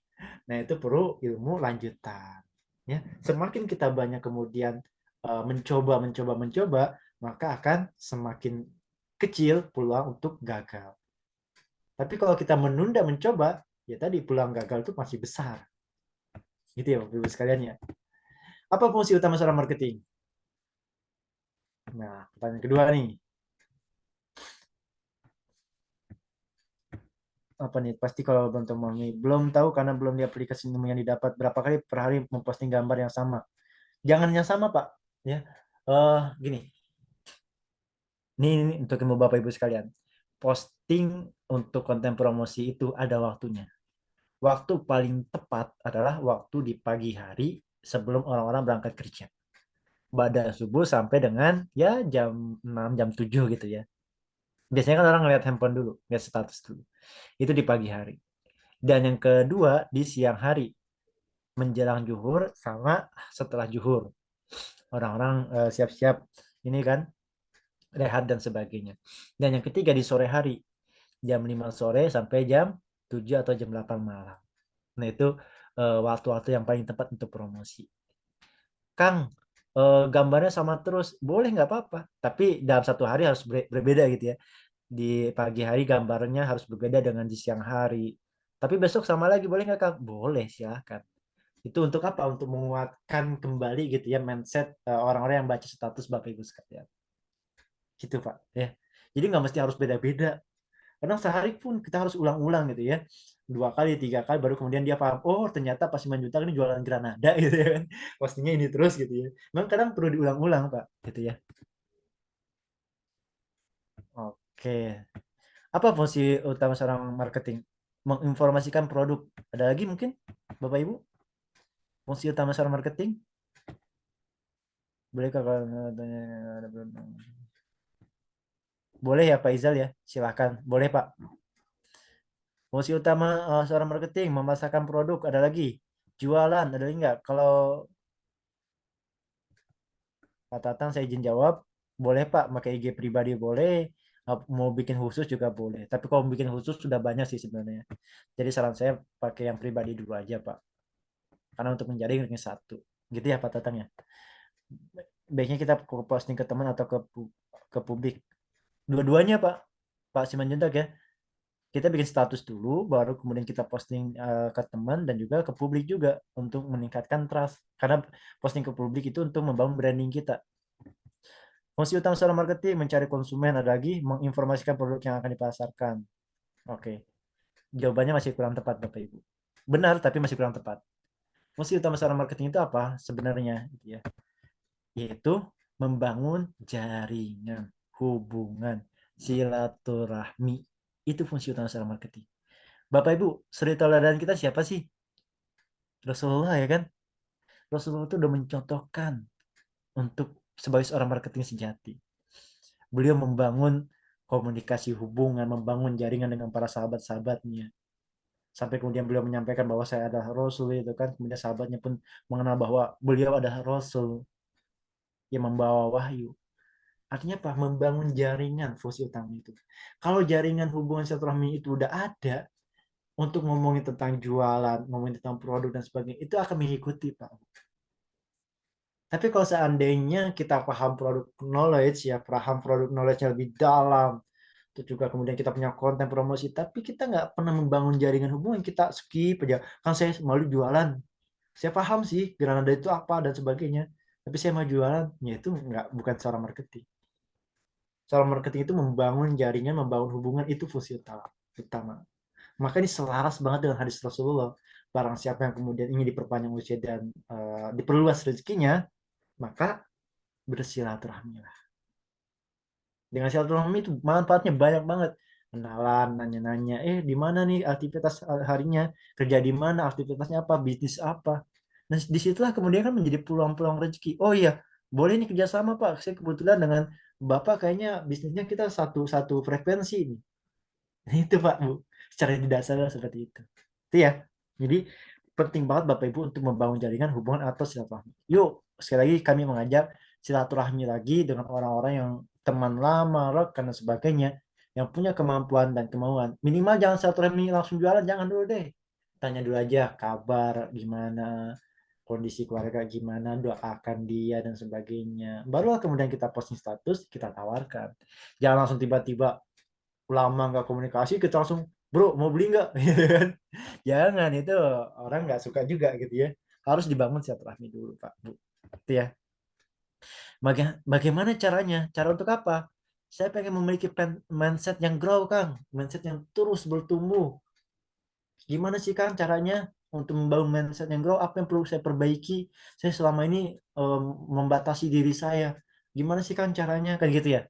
Nah itu perlu ilmu lanjutan. Ya, semakin kita banyak kemudian mencoba, maka akan semakin kecil peluang untuk gagal. Tapi kalau kita menunda mencoba, ya tadi peluang gagal itu masih besar. Gitu ya Bapak Ibu sekalian ya. Apa fungsi utama seorang marketing? Nah, pertanyaan kedua nih. Apa nih? Pasti kalau teman-teman nih belum tahu karena belum di aplikasi yang didapat berapa kali per hari memposting gambar yang sama. Jangan yang sama, Pak. Ya. Gini. Ini untuk ilmu Bapak Ibu sekalian. Posting untuk konten promosi itu ada waktunya. Waktu paling tepat adalah waktu di pagi hari sebelum orang-orang berangkat kerja. Pada subuh sampai dengan ya jam 6, jam 7 gitu ya. Biasanya kan orang ngeliat handphone dulu, ngeliat status dulu. Itu di pagi hari. Dan yang kedua di siang hari. Menjelang zuhur sama setelah zuhur. Orang-orang siap-siap ini kan rehat dan sebagainya. Dan yang ketiga di sore hari. Jam 5 sore sampai jam 7 atau jam 8 malam. Nah itu waktu-waktu yang paling tepat untuk promosi. Kang, gambarnya sama terus, boleh nggak apa-apa. Tapi dalam satu hari harus berbeda gitu ya. Di pagi hari gambarnya harus berbeda dengan di siang hari. Tapi besok sama lagi, boleh nggak Kang? Boleh, silahkan. Itu untuk apa? Untuk menguatkan kembali gitu ya mindset orang-orang yang baca status Bapak Ibu sekalian. Gitu Pak. Ya. Jadi nggak mesti harus beda-beda. Kadang sehari pun kita harus ulang-ulang gitu ya. 2 kali, 3 kali baru kemudian dia paham. Oh ternyata pas Simanjuntak ini jualan Granada gitu ya kan. Postingnya ini terus gitu ya. Memang kadang perlu diulang-ulang Pak gitu ya. Oke. Apa fungsi utama seorang marketing? Menginformasikan produk. Ada lagi mungkin Bapak Ibu? Fungsi utama seorang marketing? Bolehkah kalau ada boleh ya Pak Izal ya? Silakan. Boleh Pak. Fungsi utama seorang marketing memasarkan produk. Ada lagi jualan. Ada lagi nggak? Kalau Pak Tatang saya izin jawab. Boleh Pak. Pakai IG pribadi boleh. Mau bikin khusus juga boleh. Tapi kalau bikin khusus sudah banyak sih sebenarnya. Jadi saran saya pakai yang pribadi dulu aja Pak. Karena untuk menjaring hanya satu. Gitu ya Pak Tatang ya. Baiknya kita posting ke teman atau ke publik. Dua-duanya Pak. Pak Simanjuntak ya. Kita bikin status dulu, baru kemudian kita posting ke teman dan juga ke publik juga untuk meningkatkan trust. Karena posting ke publik itu untuk membangun branding kita. Fungsi utama seorang marketing mencari konsumen, ada lagi menginformasikan produk yang akan dipasarkan. Oke, jawabannya masih kurang tepat Bapak Ibu. Benar, tapi masih kurang tepat. Fungsi utama seorang marketing itu apa sebenarnya? Gitu ya. Yaitu membangun jaringan, hubungan, silaturahmi. Itu fungsi utama seorang marketing. Bapak Ibu, suri tauladan kita siapa sih? Rasulullah ya kan? Rasulullah itu udah mencontohkan untuk sebagai seorang marketing sejati. Beliau membangun komunikasi hubungan, membangun jaringan dengan para sahabat-sahabatnya. Sampai kemudian beliau menyampaikan bahwa saya adalah Rasul itu kan. Kemudian sahabatnya pun mengenal bahwa beliau adalah Rasul yang membawa wahyu. Artinya apa? Membangun jaringan fungsi utama itu. Kalau jaringan hubungan silaturahmi itu udah ada, untuk ngomongin tentang jualan, ngomongin tentang produk dan sebagainya, itu akan mengikuti Pak. Tapi kalau seandainya kita paham produk knowledge ya, paham produk knowledge lebih dalam, itu juga kemudian kita punya konten promosi, tapi kita nggak pernah membangun jaringan hubungan, kita skip aja. Kan saya malu jualan, saya paham sih Granada itu apa dan sebagainya, tapi saya mau jualan, ya itu nggak, bukan seorang marketing. Seorang marketing itu membangun jaringan, membangun hubungan, itu fungsi utama. Maka ini selaras banget dengan hadis Rasulullah. Barang siapa yang kemudian ingin diperpanjang usia dan diperluas rezekinya, maka bersilaturahmilah. Dengan silaturahmi itu manfaatnya banyak banget. Kenalan, nanya-nanya, di mana nih aktivitas harinya, kerja di mana, aktivitasnya apa, bisnis apa. Dan disitulah kemudian kan menjadi peluang-peluang rezeki. Oh iya, boleh nih kerjasama Pak. Saya kebetulan dengan Bapak kayaknya bisnisnya kita satu frekuensi nih. Itu Pak Bu, secara tidak sadar seperti itu. Itu ya. Jadi penting banget Bapak Ibu untuk membangun jaringan hubungan atau silaturahmi. Yuk, sekali lagi kami mengajak silaturahmi lagi dengan orang-orang yang teman lama, rekan dan sebagainya yang punya kemampuan dan kemauan. Minimal jangan silaturahmi langsung jualan, jangan dulu deh. Tanya dulu aja kabar gimana, kondisi keluarga gimana, doakan dia dan sebagainya. Barulah kemudian kita posting status, kita tawarkan. Jangan langsung tiba-tiba lama nggak komunikasi, kita langsung, bro mau beli nggak? Gitu kan. Jangan, itu orang nggak suka juga gitu ya. Harus dibangun silaturahmi dulu Pak, Bu. Itu ya. Bagaimana caranya? Cara untuk apa? Saya pengen memiliki mindset yang grow, Kang. Mindset yang terus bertumbuh. Gimana sih Kang caranya untuk membangun mindset yang grow? Apa yang perlu saya perbaiki? Saya selama ini membatasi diri saya. Gimana sih Kang caranya? Kan gitu ya.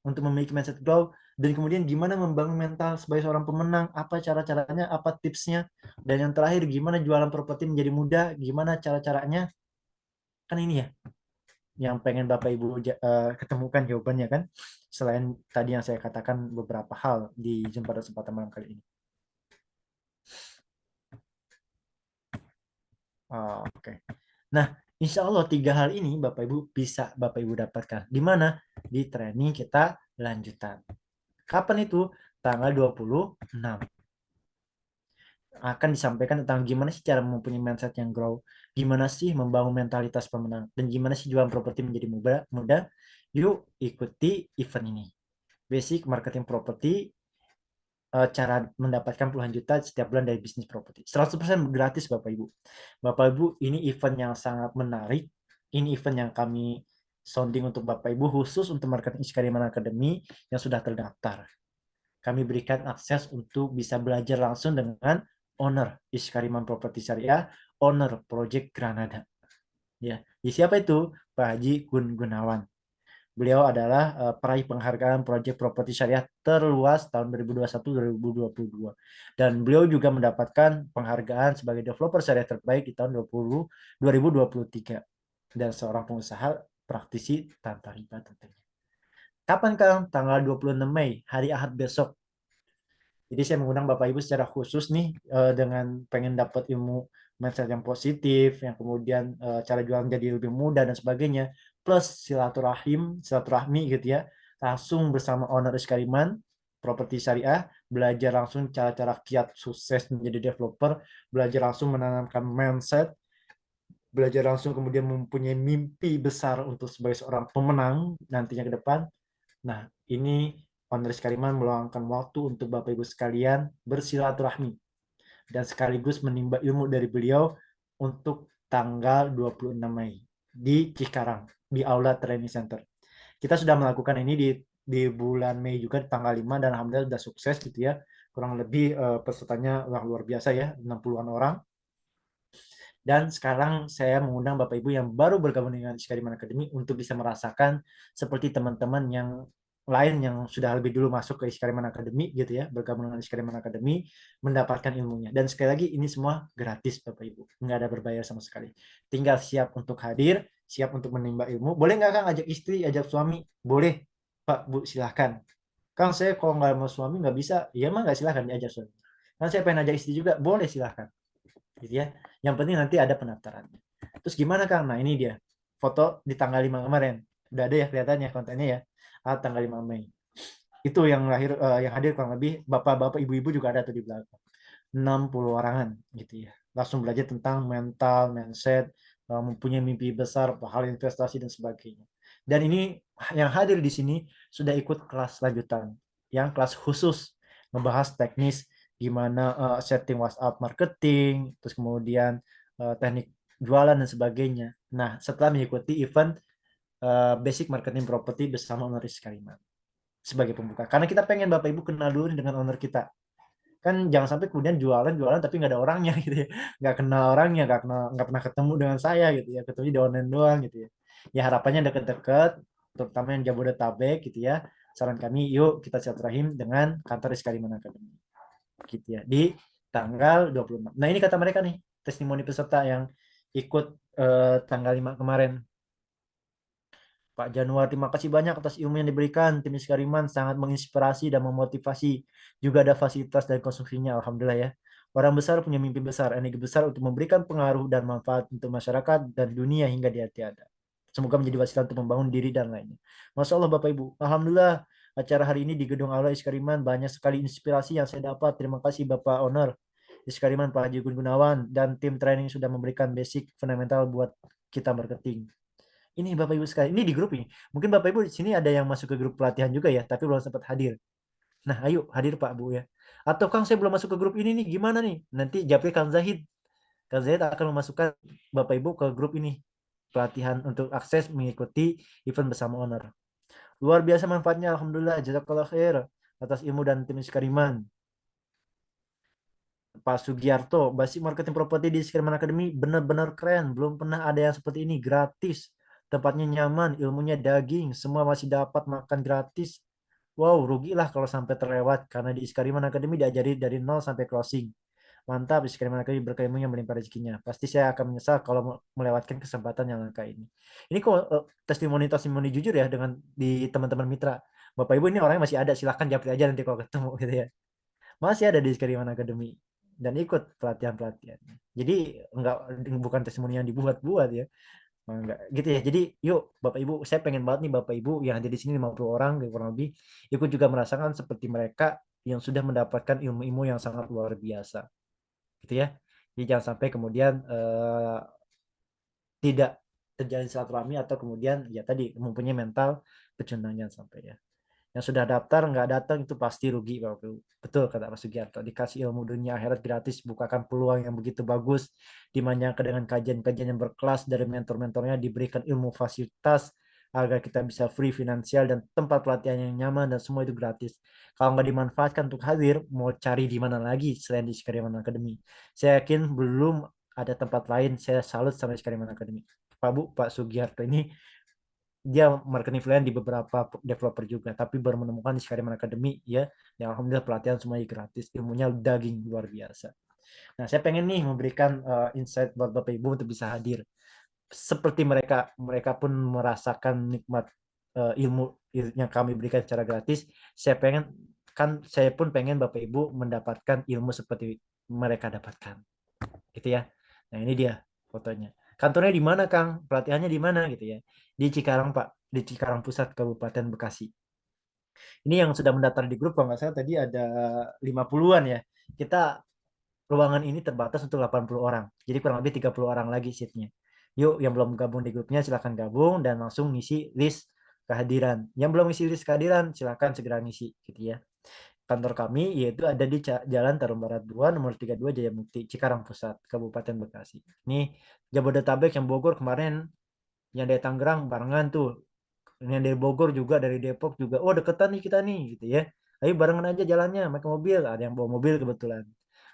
Untuk memiliki mindset grow. Dan kemudian gimana membangun mental sebagai seorang pemenang? Apa cara-caranya? Apa tipsnya? Dan yang terakhir, gimana jualan properti menjadi mudah? Gimana cara-caranya? Kan ini ya yang pengen Bapak Ibu ketemukan jawabannya kan, selain tadi yang saya katakan beberapa hal di pada kesempatan malam kali ini. Oke. Nah, insya Allah 3 hal ini Bapak Ibu bisa Bapak Ibu dapatkan. Di mana? Di training kita lanjutan. Kapan itu? Tanggal 26. Akan disampaikan tentang gimana sih cara mempunyai mindset yang grow, gimana sih membangun mentalitas pemenang, dan gimana sih jualan properti menjadi mudah. Yuk ikuti event ini. Basic marketing properti, cara mendapatkan puluhan juta setiap bulan dari bisnis properti. 100% gratis Bapak Ibu. Bapak Ibu, ini event yang sangat menarik. Ini event yang kami sounding untuk Bapak Ibu khusus untuk marketing Iskariman Academy yang sudah terdaftar. Kami berikan akses untuk bisa belajar langsung dengan owner Iskariman Property Syariah, owner Project Granada. Ya, siapa itu? Pak Haji Gunawan. Beliau adalah peraih penghargaan Project Property Syariah terluas tahun 2021-2022. Dan beliau juga mendapatkan penghargaan sebagai developer syariah terbaik di tahun 2023. Dan seorang pengusaha praktisi tanpa riba tentunya. Kapan Kang? Tanggal 26 Mei, hari Ahad besok. Jadi saya mengundang Bapak Ibu secara khusus nih dengan pengen dapat ilmu mindset yang positif, yang kemudian cara jualan jadi lebih mudah dan sebagainya, plus silaturahmi gitu ya, langsung bersama owner Iskariman Properti Syariah, belajar langsung cara-cara kiat sukses menjadi developer, belajar langsung menanamkan mindset, belajar langsung kemudian mempunyai mimpi besar untuk sebagai seorang pemenang nantinya ke depan. Nah, ini Owner Iskariman meluangkan waktu untuk Bapak Ibu sekalian bersilaturahmi dan sekaligus menimba ilmu dari beliau untuk tanggal 26 Mei di Cikarang, di Aula Training Center. Kita sudah melakukan ini di bulan Mei juga tanggal 5 dan alhamdulillah sudah sukses gitu ya. Kurang lebih pesertanya luar biasa ya, 60-an orang. Dan sekarang saya mengundang Bapak Ibu yang baru bergabung dengan Iskariman Academy untuk bisa merasakan seperti teman-teman yang lain yang sudah lebih dulu masuk ke Iskariman Academy gitu ya, bergabung dengan Iskariman Academy, mendapatkan ilmunya. Dan sekali lagi ini semua gratis Bapak Ibu, nggak ada berbayar sama sekali. Tinggal siap untuk hadir, siap untuk menimba ilmu. Boleh nggak Kang ajak istri, ajak suami? Boleh Pak, Bu, silahkan. Kang saya kalau nggak mau suami nggak bisa, ya mah nggak silahkan diajak suami. Kan saya pengen ajak istri juga, boleh silahkan. Gitu ya. Yang penting nanti ada pendaftarannya. Terus gimana Kang? Nah ini dia, foto di tanggal 5 kemarin. Udah ada ya kelihatannya kontennya ya. Tanggal 5 Mei. Itu yang hadir kurang lebih bapak-bapak, ibu-ibu juga ada tuh di belakang. 60 orangan gitu ya. Langsung belajar tentang mental, mindset, mempunyai mimpi besar, hal investasi dan sebagainya. Dan ini yang hadir di sini sudah ikut kelas lanjutan, yang kelas khusus membahas teknis gimana setting WhatsApp marketing, terus kemudian teknik jualan dan sebagainya. Nah, setelah mengikuti event basic marketing property bersama owner Iskariman sebagai pembuka. Karena kita pengen Bapak Ibu kenal dulu dengan owner kita. Kan jangan sampai kemudian jualan tapi nggak ada orangnya gitu ya. Nggak kenal orangnya, nggak pernah ketemu dengan saya gitu ya. Ketemu di online doang gitu ya. Ya harapannya deket-deket, terutama yang Jabodetabek gitu ya. Saran kami, yuk kita silaturahim dengan kantor Iskariman Academy. Gitu ya. Di tanggal 26. Nah ini kata mereka nih, testimoni peserta yang ikut tanggal 5 kemarin. Pak Januar, terima kasih banyak atas ilmu yang diberikan. Tim Iskariman sangat menginspirasi dan memotivasi. Juga ada fasilitas dan konsumsinya, alhamdulillah ya. Orang besar punya mimpi besar, energi besar untuk memberikan pengaruh dan manfaat untuk masyarakat dan dunia hingga di tiada. Semoga menjadi wasilah untuk membangun diri dan lainnya. Masya Allah Bapak Ibu. Alhamdulillah acara hari ini di Gedung Aula Iskariman banyak sekali inspirasi yang saya dapat. Terima kasih Bapak Owner. Iskariman Pak Haji Gun Gunawan dan tim training sudah memberikan basic fundamental buat kita marketing. Ini Bapak Ibu sekalian, ini di grup ini. Mungkin Bapak Ibu di sini ada yang masuk ke grup pelatihan juga ya, tapi belum sempat hadir. Nah, ayo hadir Pak Bu ya. Atau Kang saya belum masuk ke grup ini nih, gimana nih? Nanti japri Kang Zahid. Kang Zahid akan memasukkan Bapak Ibu ke grup ini. Pelatihan untuk akses mengikuti event bersama owner. Luar biasa manfaatnya, alhamdulillah. Jazakallah khair atas ilmu dan tim Iskariman. Pak Sugiarto, basic marketing properti di Iskariman Academy benar-benar keren. Belum pernah ada yang seperti ini, gratis. Tempatnya nyaman, ilmunya daging, semua masih dapat makan gratis. Wow, rugilah kalau sampai terlewat karena di Iskariman Academy diajari dari nol sampai closing. Mantap, Iskariman Academy berkah ilmunya melimpah rezekinya. Pasti saya akan menyesal kalau melewatkan kesempatan yang langka ini. Ini kok testimoni jujur ya dengan di teman-teman mitra. Bapak Ibu ini orangnya masih ada, silahkan japri aja nanti kalau ketemu gitu ya. Masih ada di Iskariman Academy dan ikut pelatihan-pelatihan. Jadi bukan testimoni yang dibuat-buat ya. Enggak gitu ya. Jadi yuk Bapak Ibu, saya pengen banget nih Bapak Ibu yang ada di sini 50 orang kurang lebih ikut juga merasakan seperti mereka yang sudah mendapatkan ilmu-ilmu yang sangat luar biasa. Gitu ya. Jadi jangan sampai kemudian tidak terjalin silaturahmi atau kemudian ya tadi mempunyai mental pecundang, jangan sampai ya. Yang sudah daftar nggak datang itu pasti rugi Bapak Ibu. Betul kata Pak Sugiarto, dikasih ilmu dunia akhirat gratis, bukakan peluang yang begitu bagus, dimanjakan dengan kajian-kajian yang berkelas dari mentor-mentornya, diberikan ilmu fasilitas agar kita bisa free finansial dan tempat pelatihan yang nyaman dan semua itu gratis. Kalau nggak dimanfaatkan untuk hadir, mau cari di mana lagi selain di Iskariman Academy? Saya yakin belum ada tempat lain. Saya salut sama Iskariman Academy. Pak Sugiarto ini dia marketing freelance di beberapa developer juga, tapi baru menemukan di Iskariman Academy ya, yang alhamdulillah pelatihan semuanya gratis, ilmunya daging luar biasa. Nah, saya pengen nih memberikan insight buat Bapak Ibu untuk bisa hadir. Seperti mereka pun merasakan nikmat ilmu yang kami berikan secara gratis. Saya pun pengen Bapak Ibu mendapatkan ilmu seperti mereka dapatkan. Gitu ya. Nah, ini dia fotonya. Kantornya di mana, Kang? Pelatihannya di mana gitu ya? Di Cikarang, Pak. Di Cikarang Pusat, Kabupaten Bekasi. Ini yang sudah mendaftar di grup, kalau nggak salah tadi ada 50-an ya. Kita ruangan ini terbatas untuk 80 orang. Jadi kurang lebih 30 orang lagi seatnya. Yuk, yang belum gabung di grupnya silahkan gabung dan langsung ngisi list kehadiran. Yang belum ngisi list kehadiran silahkan segera ngisi gitu ya. Kantor kami yaitu ada di Jalan Tarum Barat 2 nomor 32 Jayamukti, Cikarang Pusat, Kabupaten Bekasi. Ini Jabodetabek, yang Bogor kemarin, yang dari Tangerang barengan tuh. Yang dari Bogor juga, dari Depok juga. Oh, deketan nih kita nih gitu ya. Ayo barengan aja jalannya, pakai mobil. Ada yang bawa mobil kebetulan.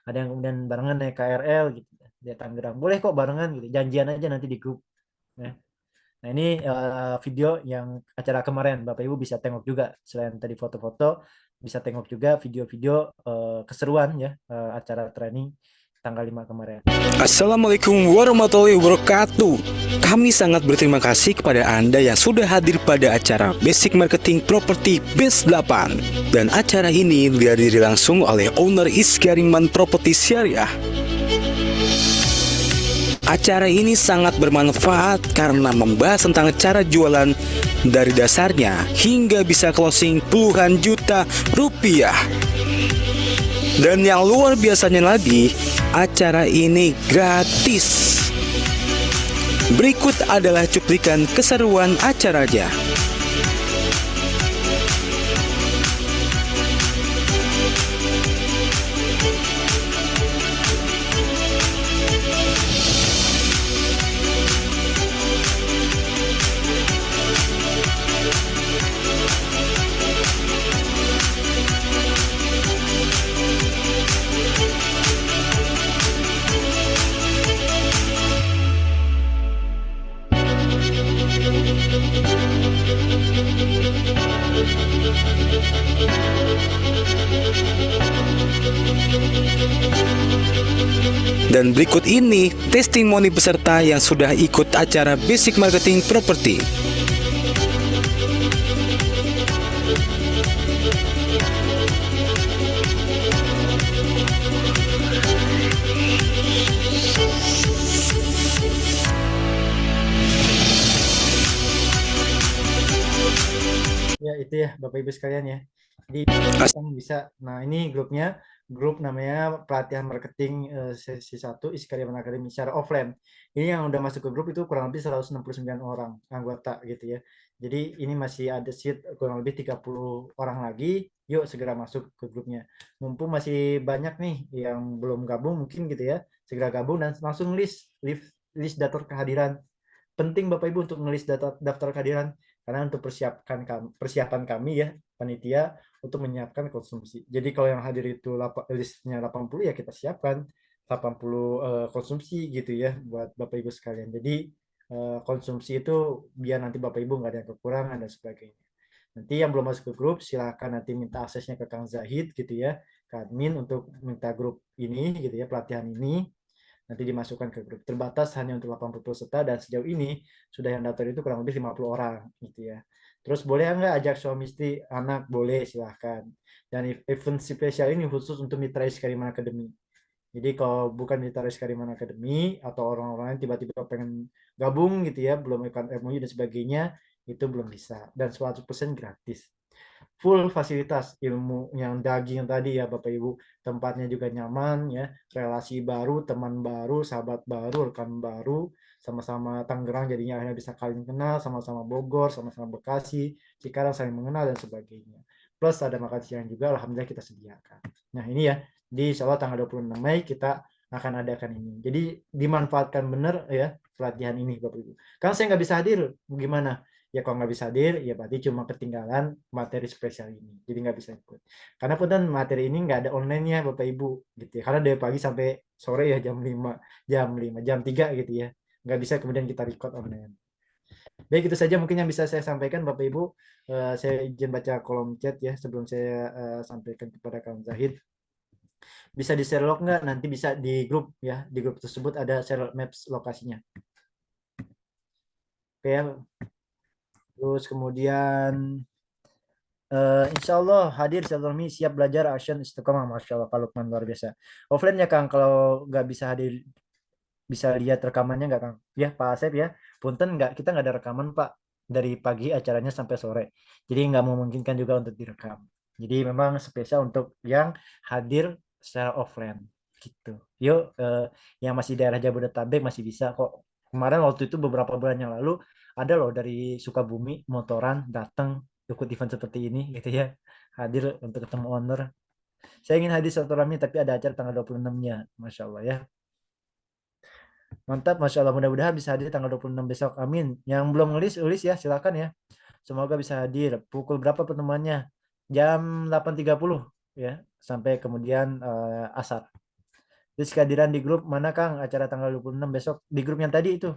Ada yang kemudian barengan naik KRL gitu. Dari Tangerang. Boleh kok barengan gitu. Janjian aja nanti di grup. Ya. Nah, ini video yang acara kemarin. Bapak Ibu bisa tengok juga. Selain tadi foto-foto, bisa tengok juga video-video keseruan ya, acara training tanggal 5 kemarin. Assalamualaikum warahmatullahi wabarakatuh. Kami sangat berterima kasih kepada Anda yang sudah hadir pada acara Basic Marketing Property Base 8. Dan acara ini dihadiri langsung oleh owner Iskariman Property Syariah. Acara ini sangat bermanfaat karena membahas tentang cara jualan dari dasarnya hingga bisa closing puluhan juta rupiah. Dan yang luar biasanya lagi, acara ini gratis. Berikut adalah cuplikan keseruan acaranya. Dan berikut ini testimoni peserta yang sudah ikut acara Basic Marketing Property. Ya, itu ya Bapak Ibu sekalian ya. Jadi bisa, nah ini grupnya grup namanya pelatihan marketing sesi 1 Iskariman Academy secara offline. Ini yang udah masuk ke grup itu kurang lebih 169 orang anggota gitu ya. Jadi ini masih ada seat kurang lebih 30 orang lagi. Yuk segera masuk ke grupnya. Mumpung masih banyak nih yang belum gabung mungkin gitu ya. Segera gabung dan langsung list daftar kehadiran. Penting Bapak Ibu untuk ngelis daftar kehadiran karena untuk persiapan kami ya panitia untuk menyiapkan konsumsi. Jadi kalau yang hadir itu listnya 80 ya kita siapkan 80 konsumsi gitu ya buat Bapak Ibu sekalian. Jadi konsumsi itu biar nanti Bapak Ibu nggak ada yang kekurangan dan sebagainya. Nanti yang belum masuk ke grup silakan nanti minta aksesnya ke Kang Zahid gitu ya, ke admin untuk minta grup ini gitu ya, pelatihan ini nanti dimasukkan ke grup. Terbatas hanya untuk 80 peserta dan sejauh ini sudah yang daftar itu kurang lebih 50 orang gitu ya. Terus boleh nggak ajak suami istri, anak boleh silahkan. Dan event spesial ini khusus untuk Mitra Iskariman Academy. Jadi kalau bukan Mitra Iskariman Academy atau orang-orang lain tiba-tiba pengen gabung gitu ya, belum ikut MOU dan sebagainya, itu belum bisa. Dan 100% gratis. Full fasilitas ilmu yang daging tadi ya Bapak Ibu, tempatnya juga nyaman ya, relasi baru, teman baru, sahabat baru, rekan baru, sama-sama Tangerang jadinya akhirnya bisa kalian kenal, sama-sama Bogor, sama-sama Bekasi, Cikarang saling mengenal dan sebagainya. Plus ada makan siang juga alhamdulillah kita sediakan. Nah ini ya, di insya Allah tanggal 26 Mei kita akan adakan ini. Jadi dimanfaatkan benar ya pelatihan ini Bapak Ibu. Kalau saya nggak bisa hadir, gimana? Ya kalau nggak bisa hadir ya berarti cuma ketinggalan materi spesial ini jadi nggak bisa ikut karena punten materi ini nggak ada online-nya Bapak Ibu gitu ya karena dari pagi sampai sore ya jam 3 gitu ya nggak bisa kemudian kita record online. Baik itu saja mungkin yang bisa saya sampaikan Bapak Ibu. Saya izin baca kolom chat ya sebelum saya sampaikan kepada Kang Zahid. Bisa di share log nggak nanti bisa di grup ya di grup tersebut ada share maps lokasinya. Oke ya. Terus kemudian insya Allah hadir silaturahmi siap belajar action istiqomah Masya Allah Pak Lukman luar biasa. Offline ya Kang kalau nggak bisa hadir bisa lihat rekamannya nggak Kang? Ya Pak Asep ya. Punten nggak kita nggak ada rekaman Pak dari pagi acaranya sampai sore. Jadi nggak memungkinkan juga untuk direkam. Jadi memang spesial untuk yang hadir secara offline gitu. Yuk yang masih daerah Jabodetabek masih bisa kok. Kemarin waktu itu beberapa bulan yang lalu ada loh dari Sukabumi motoran datang ikut event seperti ini gitu ya. Hadir untuk ketemu owner. Saya ingin hadir silaturahmi tapi ada acara tanggal 26-nya. Masya Allah ya. Mantap, Masya Allah. Mudah-mudahan bisa hadir tanggal 26 besok. Amin. Yang belum ngelis ya silakan ya. Semoga bisa hadir. Pukul berapa pertemuannya? Jam 8.30 ya. Sampai kemudian asar. Terus kehadiran di grup mana Kang? Acara tanggal 26 besok. Di grup yang tadi itu.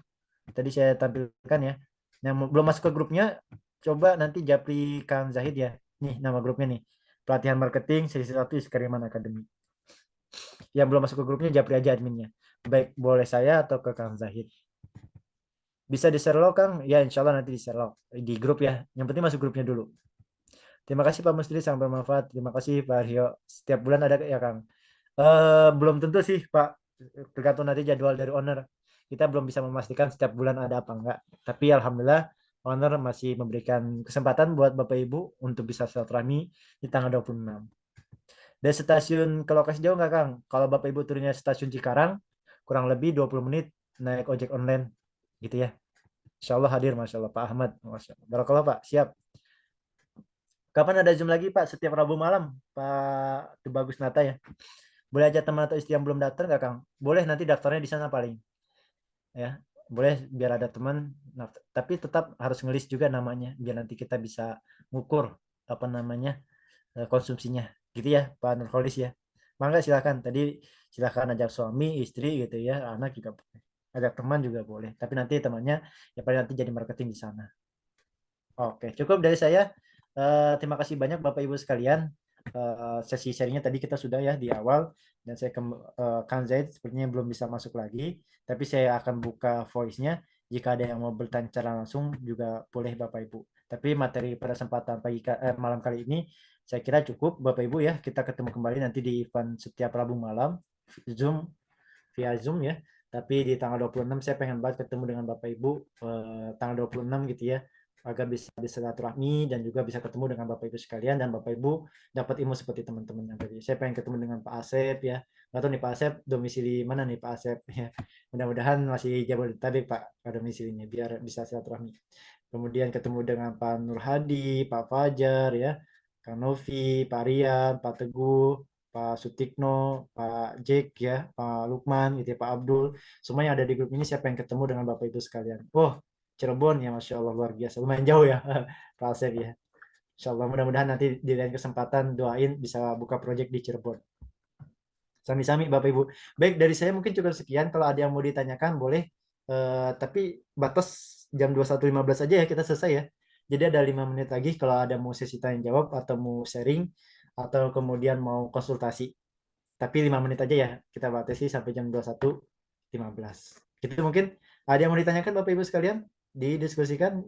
Tadi saya tampilkan ya. Yang belum masuk ke grupnya, coba nanti japri Kang Zahid ya. Nih nama grupnya nih. Pelatihan marketing sesi 1 Iskariman Academy. Yang belum masuk ke grupnya japri aja adminnya. Baik boleh saya atau ke Kang Zahid. Bisa di share log Kang? Ya insya Allah nanti di share log. Di grup ya. Yang penting masuk grupnya dulu. Terima kasih Pak Mustri sangat bermanfaat. Terima kasih Pak Aryo. Setiap bulan ada ya Kang. Belum tentu sih Pak. Tergantung nanti jadwal dari owner. Kita belum bisa memastikan setiap bulan ada apa enggak. Tapi alhamdulillah owner masih memberikan kesempatan buat Bapak Ibu untuk bisa silaturahmi di tanggal 26. Dari stasiun ke lokasi jauh nggak Kang? Kalau Bapak Ibu turunnya stasiun Cikarang, kurang lebih 20 menit naik ojek online gitu ya. Insya Allah hadir Masya Allah Pak Ahmad. Masya Allah. Barakallah Pak, siap. Kapan ada Zoom lagi Pak? Setiap Rabu malam Pak Bagus Nata ya. Boleh aja teman atau istri yang belum daftar nggak Kang? Boleh nanti daftarnya di sana paling. Ya, boleh biar ada teman. Tapi tetap harus ngelis juga namanya biar nanti kita bisa ngukur apa namanya konsumsinya. Gitu ya Pak Nurholis ya. Mangga silakan. Tadi silakan ajak suami, istri gitu ya, anak juga boleh. Ajak teman juga boleh. Tapi nanti temannya ya paling nanti jadi marketing di sana. Oke, cukup dari saya. Terima kasih banyak Bapak Ibu sekalian. Sesi sharingnya tadi kita sudah ya di awal dan saya Kang Zaid sepertinya belum bisa masuk lagi, tapi saya akan buka voice-nya. Jika ada yang mau bertanya secara langsung juga boleh Bapak Ibu. Tapi materi pada kesempatan malam kali ini saya kira cukup Bapak Ibu ya. Kita ketemu kembali nanti di event setiap Rabu malam Zoom via Zoom ya. Tapi di tanggal 26 saya pengen banget ketemu dengan Bapak Ibu tanggal 26 gitu ya. agar bisa bersilaturahmi dan juga bisa ketemu dengan Bapak Ibu sekalian, dan Bapak Ibu dapat ilmu seperti teman-teman yang tadi. Saya pengen ketemu dengan Pak Asep ya. Nggak tahu nih Pak Asep domisili mana nih Pak Asep ya. Mudah-mudahan masih Jabodetabek Pak domisilinya biar bisa silaturahmi. Kemudian ketemu dengan Pak Nur Hadi, Pak Fajar ya, Kang Novi, Pak Rian, Pak Teguh, Pak Sutikno, Pak Jack ya, Pak Lukman, gitu ya, Pak Abdul. Semua yang ada di grup ini siapa yang ketemu dengan Bapak Ibu sekalian. Oh, Cirebon ya, Masya Allah luar biasa. Lumayan jauh ya, Pak Asep ya. Insya Allah mudah-mudahan nanti di lain kesempatan doain bisa buka proyek di Cirebon. Sami-sami Bapak Ibu. Baik, dari saya mungkin cukup sekian. Kalau ada yang mau ditanyakan boleh. Tapi batas jam 21.15 aja ya kita selesai ya. Jadi ada 5 menit lagi kalau ada mau sesi tanya jawab atau mau sharing atau kemudian mau konsultasi. Tapi 5 menit aja ya kita batasi sampai jam 21.15. Itu mungkin ada yang mau ditanyakan Bapak Ibu sekalian? Didiskusikan.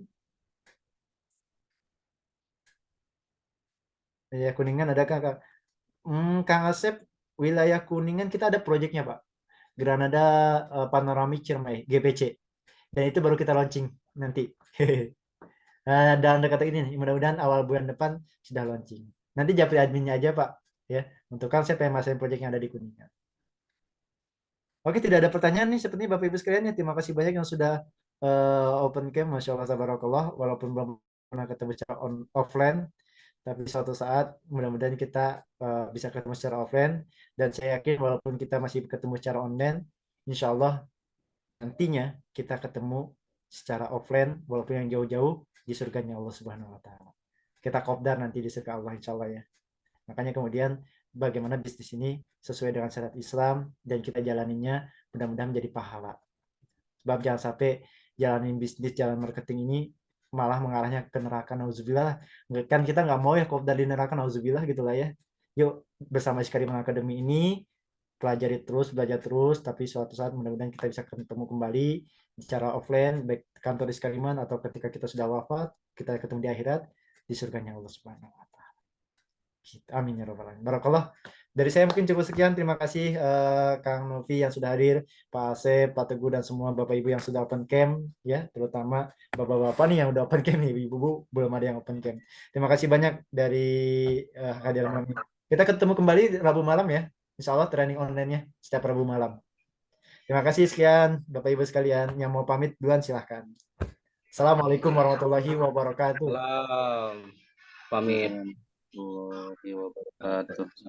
Ya Kuningan ada Kang Kang Asep, wilayah Kuningan kita ada proyeknya Pak. Granada Panoramic Ciremai GPC. Dan itu baru kita launching nanti. Dalam dekat ini nih, mudah-mudahan awal bulan depan sudah launching. Nanti japri adminnya aja Pak ya. Untuk kan saya pengen masukin proyek yang ada di Kuningan. Oke, tidak ada pertanyaan nih sepertinya Bapak Ibu sekalian ya. Terima kasih banyak yang sudah open cam, Masya Allah tabarakallah, walaupun belum pernah ketemu secara offline, tapi suatu saat mudah-mudahan kita bisa ketemu secara offline, dan saya yakin walaupun kita masih ketemu secara online, insya Allah nantinya kita ketemu secara offline walaupun yang jauh-jauh di surganya Allah Subhanahu wa taala. Kita kopdar nanti di surga Allah insya Allah ya. Makanya kemudian bagaimana bisnis ini sesuai dengan syariat Islam dan kita jalaninya mudah-mudahan menjadi pahala. Sebab jangan sampai jalanin bisnis, jalan marketing ini malah mengarahnya ke neraka, nauzubillah. Kan kita nggak mau ya kopdar di neraka, nauzubillah gitulah ya. Yuk bersama Iskariman Academy ini pelajari terus, belajar terus, tapi suatu saat mudah-mudahan kita bisa ketemu kembali secara offline, baik kantor Iskariman atau ketika kita sudah wafat, kita ketemu di akhirat di surganya Allah Subhanahu wa taala. Amin ya rabbal alamin. Barakallah. Dari saya mungkin cukup sekian. Terima kasih Kang Novi yang sudah hadir, Pak Asep, Pak Teguh, dan semua Bapak Ibu yang sudah open cam ya, terutama Bapak-bapak nih yang udah open cam nih, Ibu-ibu belum ada yang open cam. Terima kasih banyak dari kehadiran kami. Kita ketemu kembali Rabu malam ya. Insya Allah training online-nya setiap Rabu malam. Terima kasih sekian Bapak Ibu sekalian. Yang mau pamit duluan silahkan. Assalamualaikum warahmatullahi wabarakatuh. Salam. Pamit. Warahmatullahi wabarakatuh.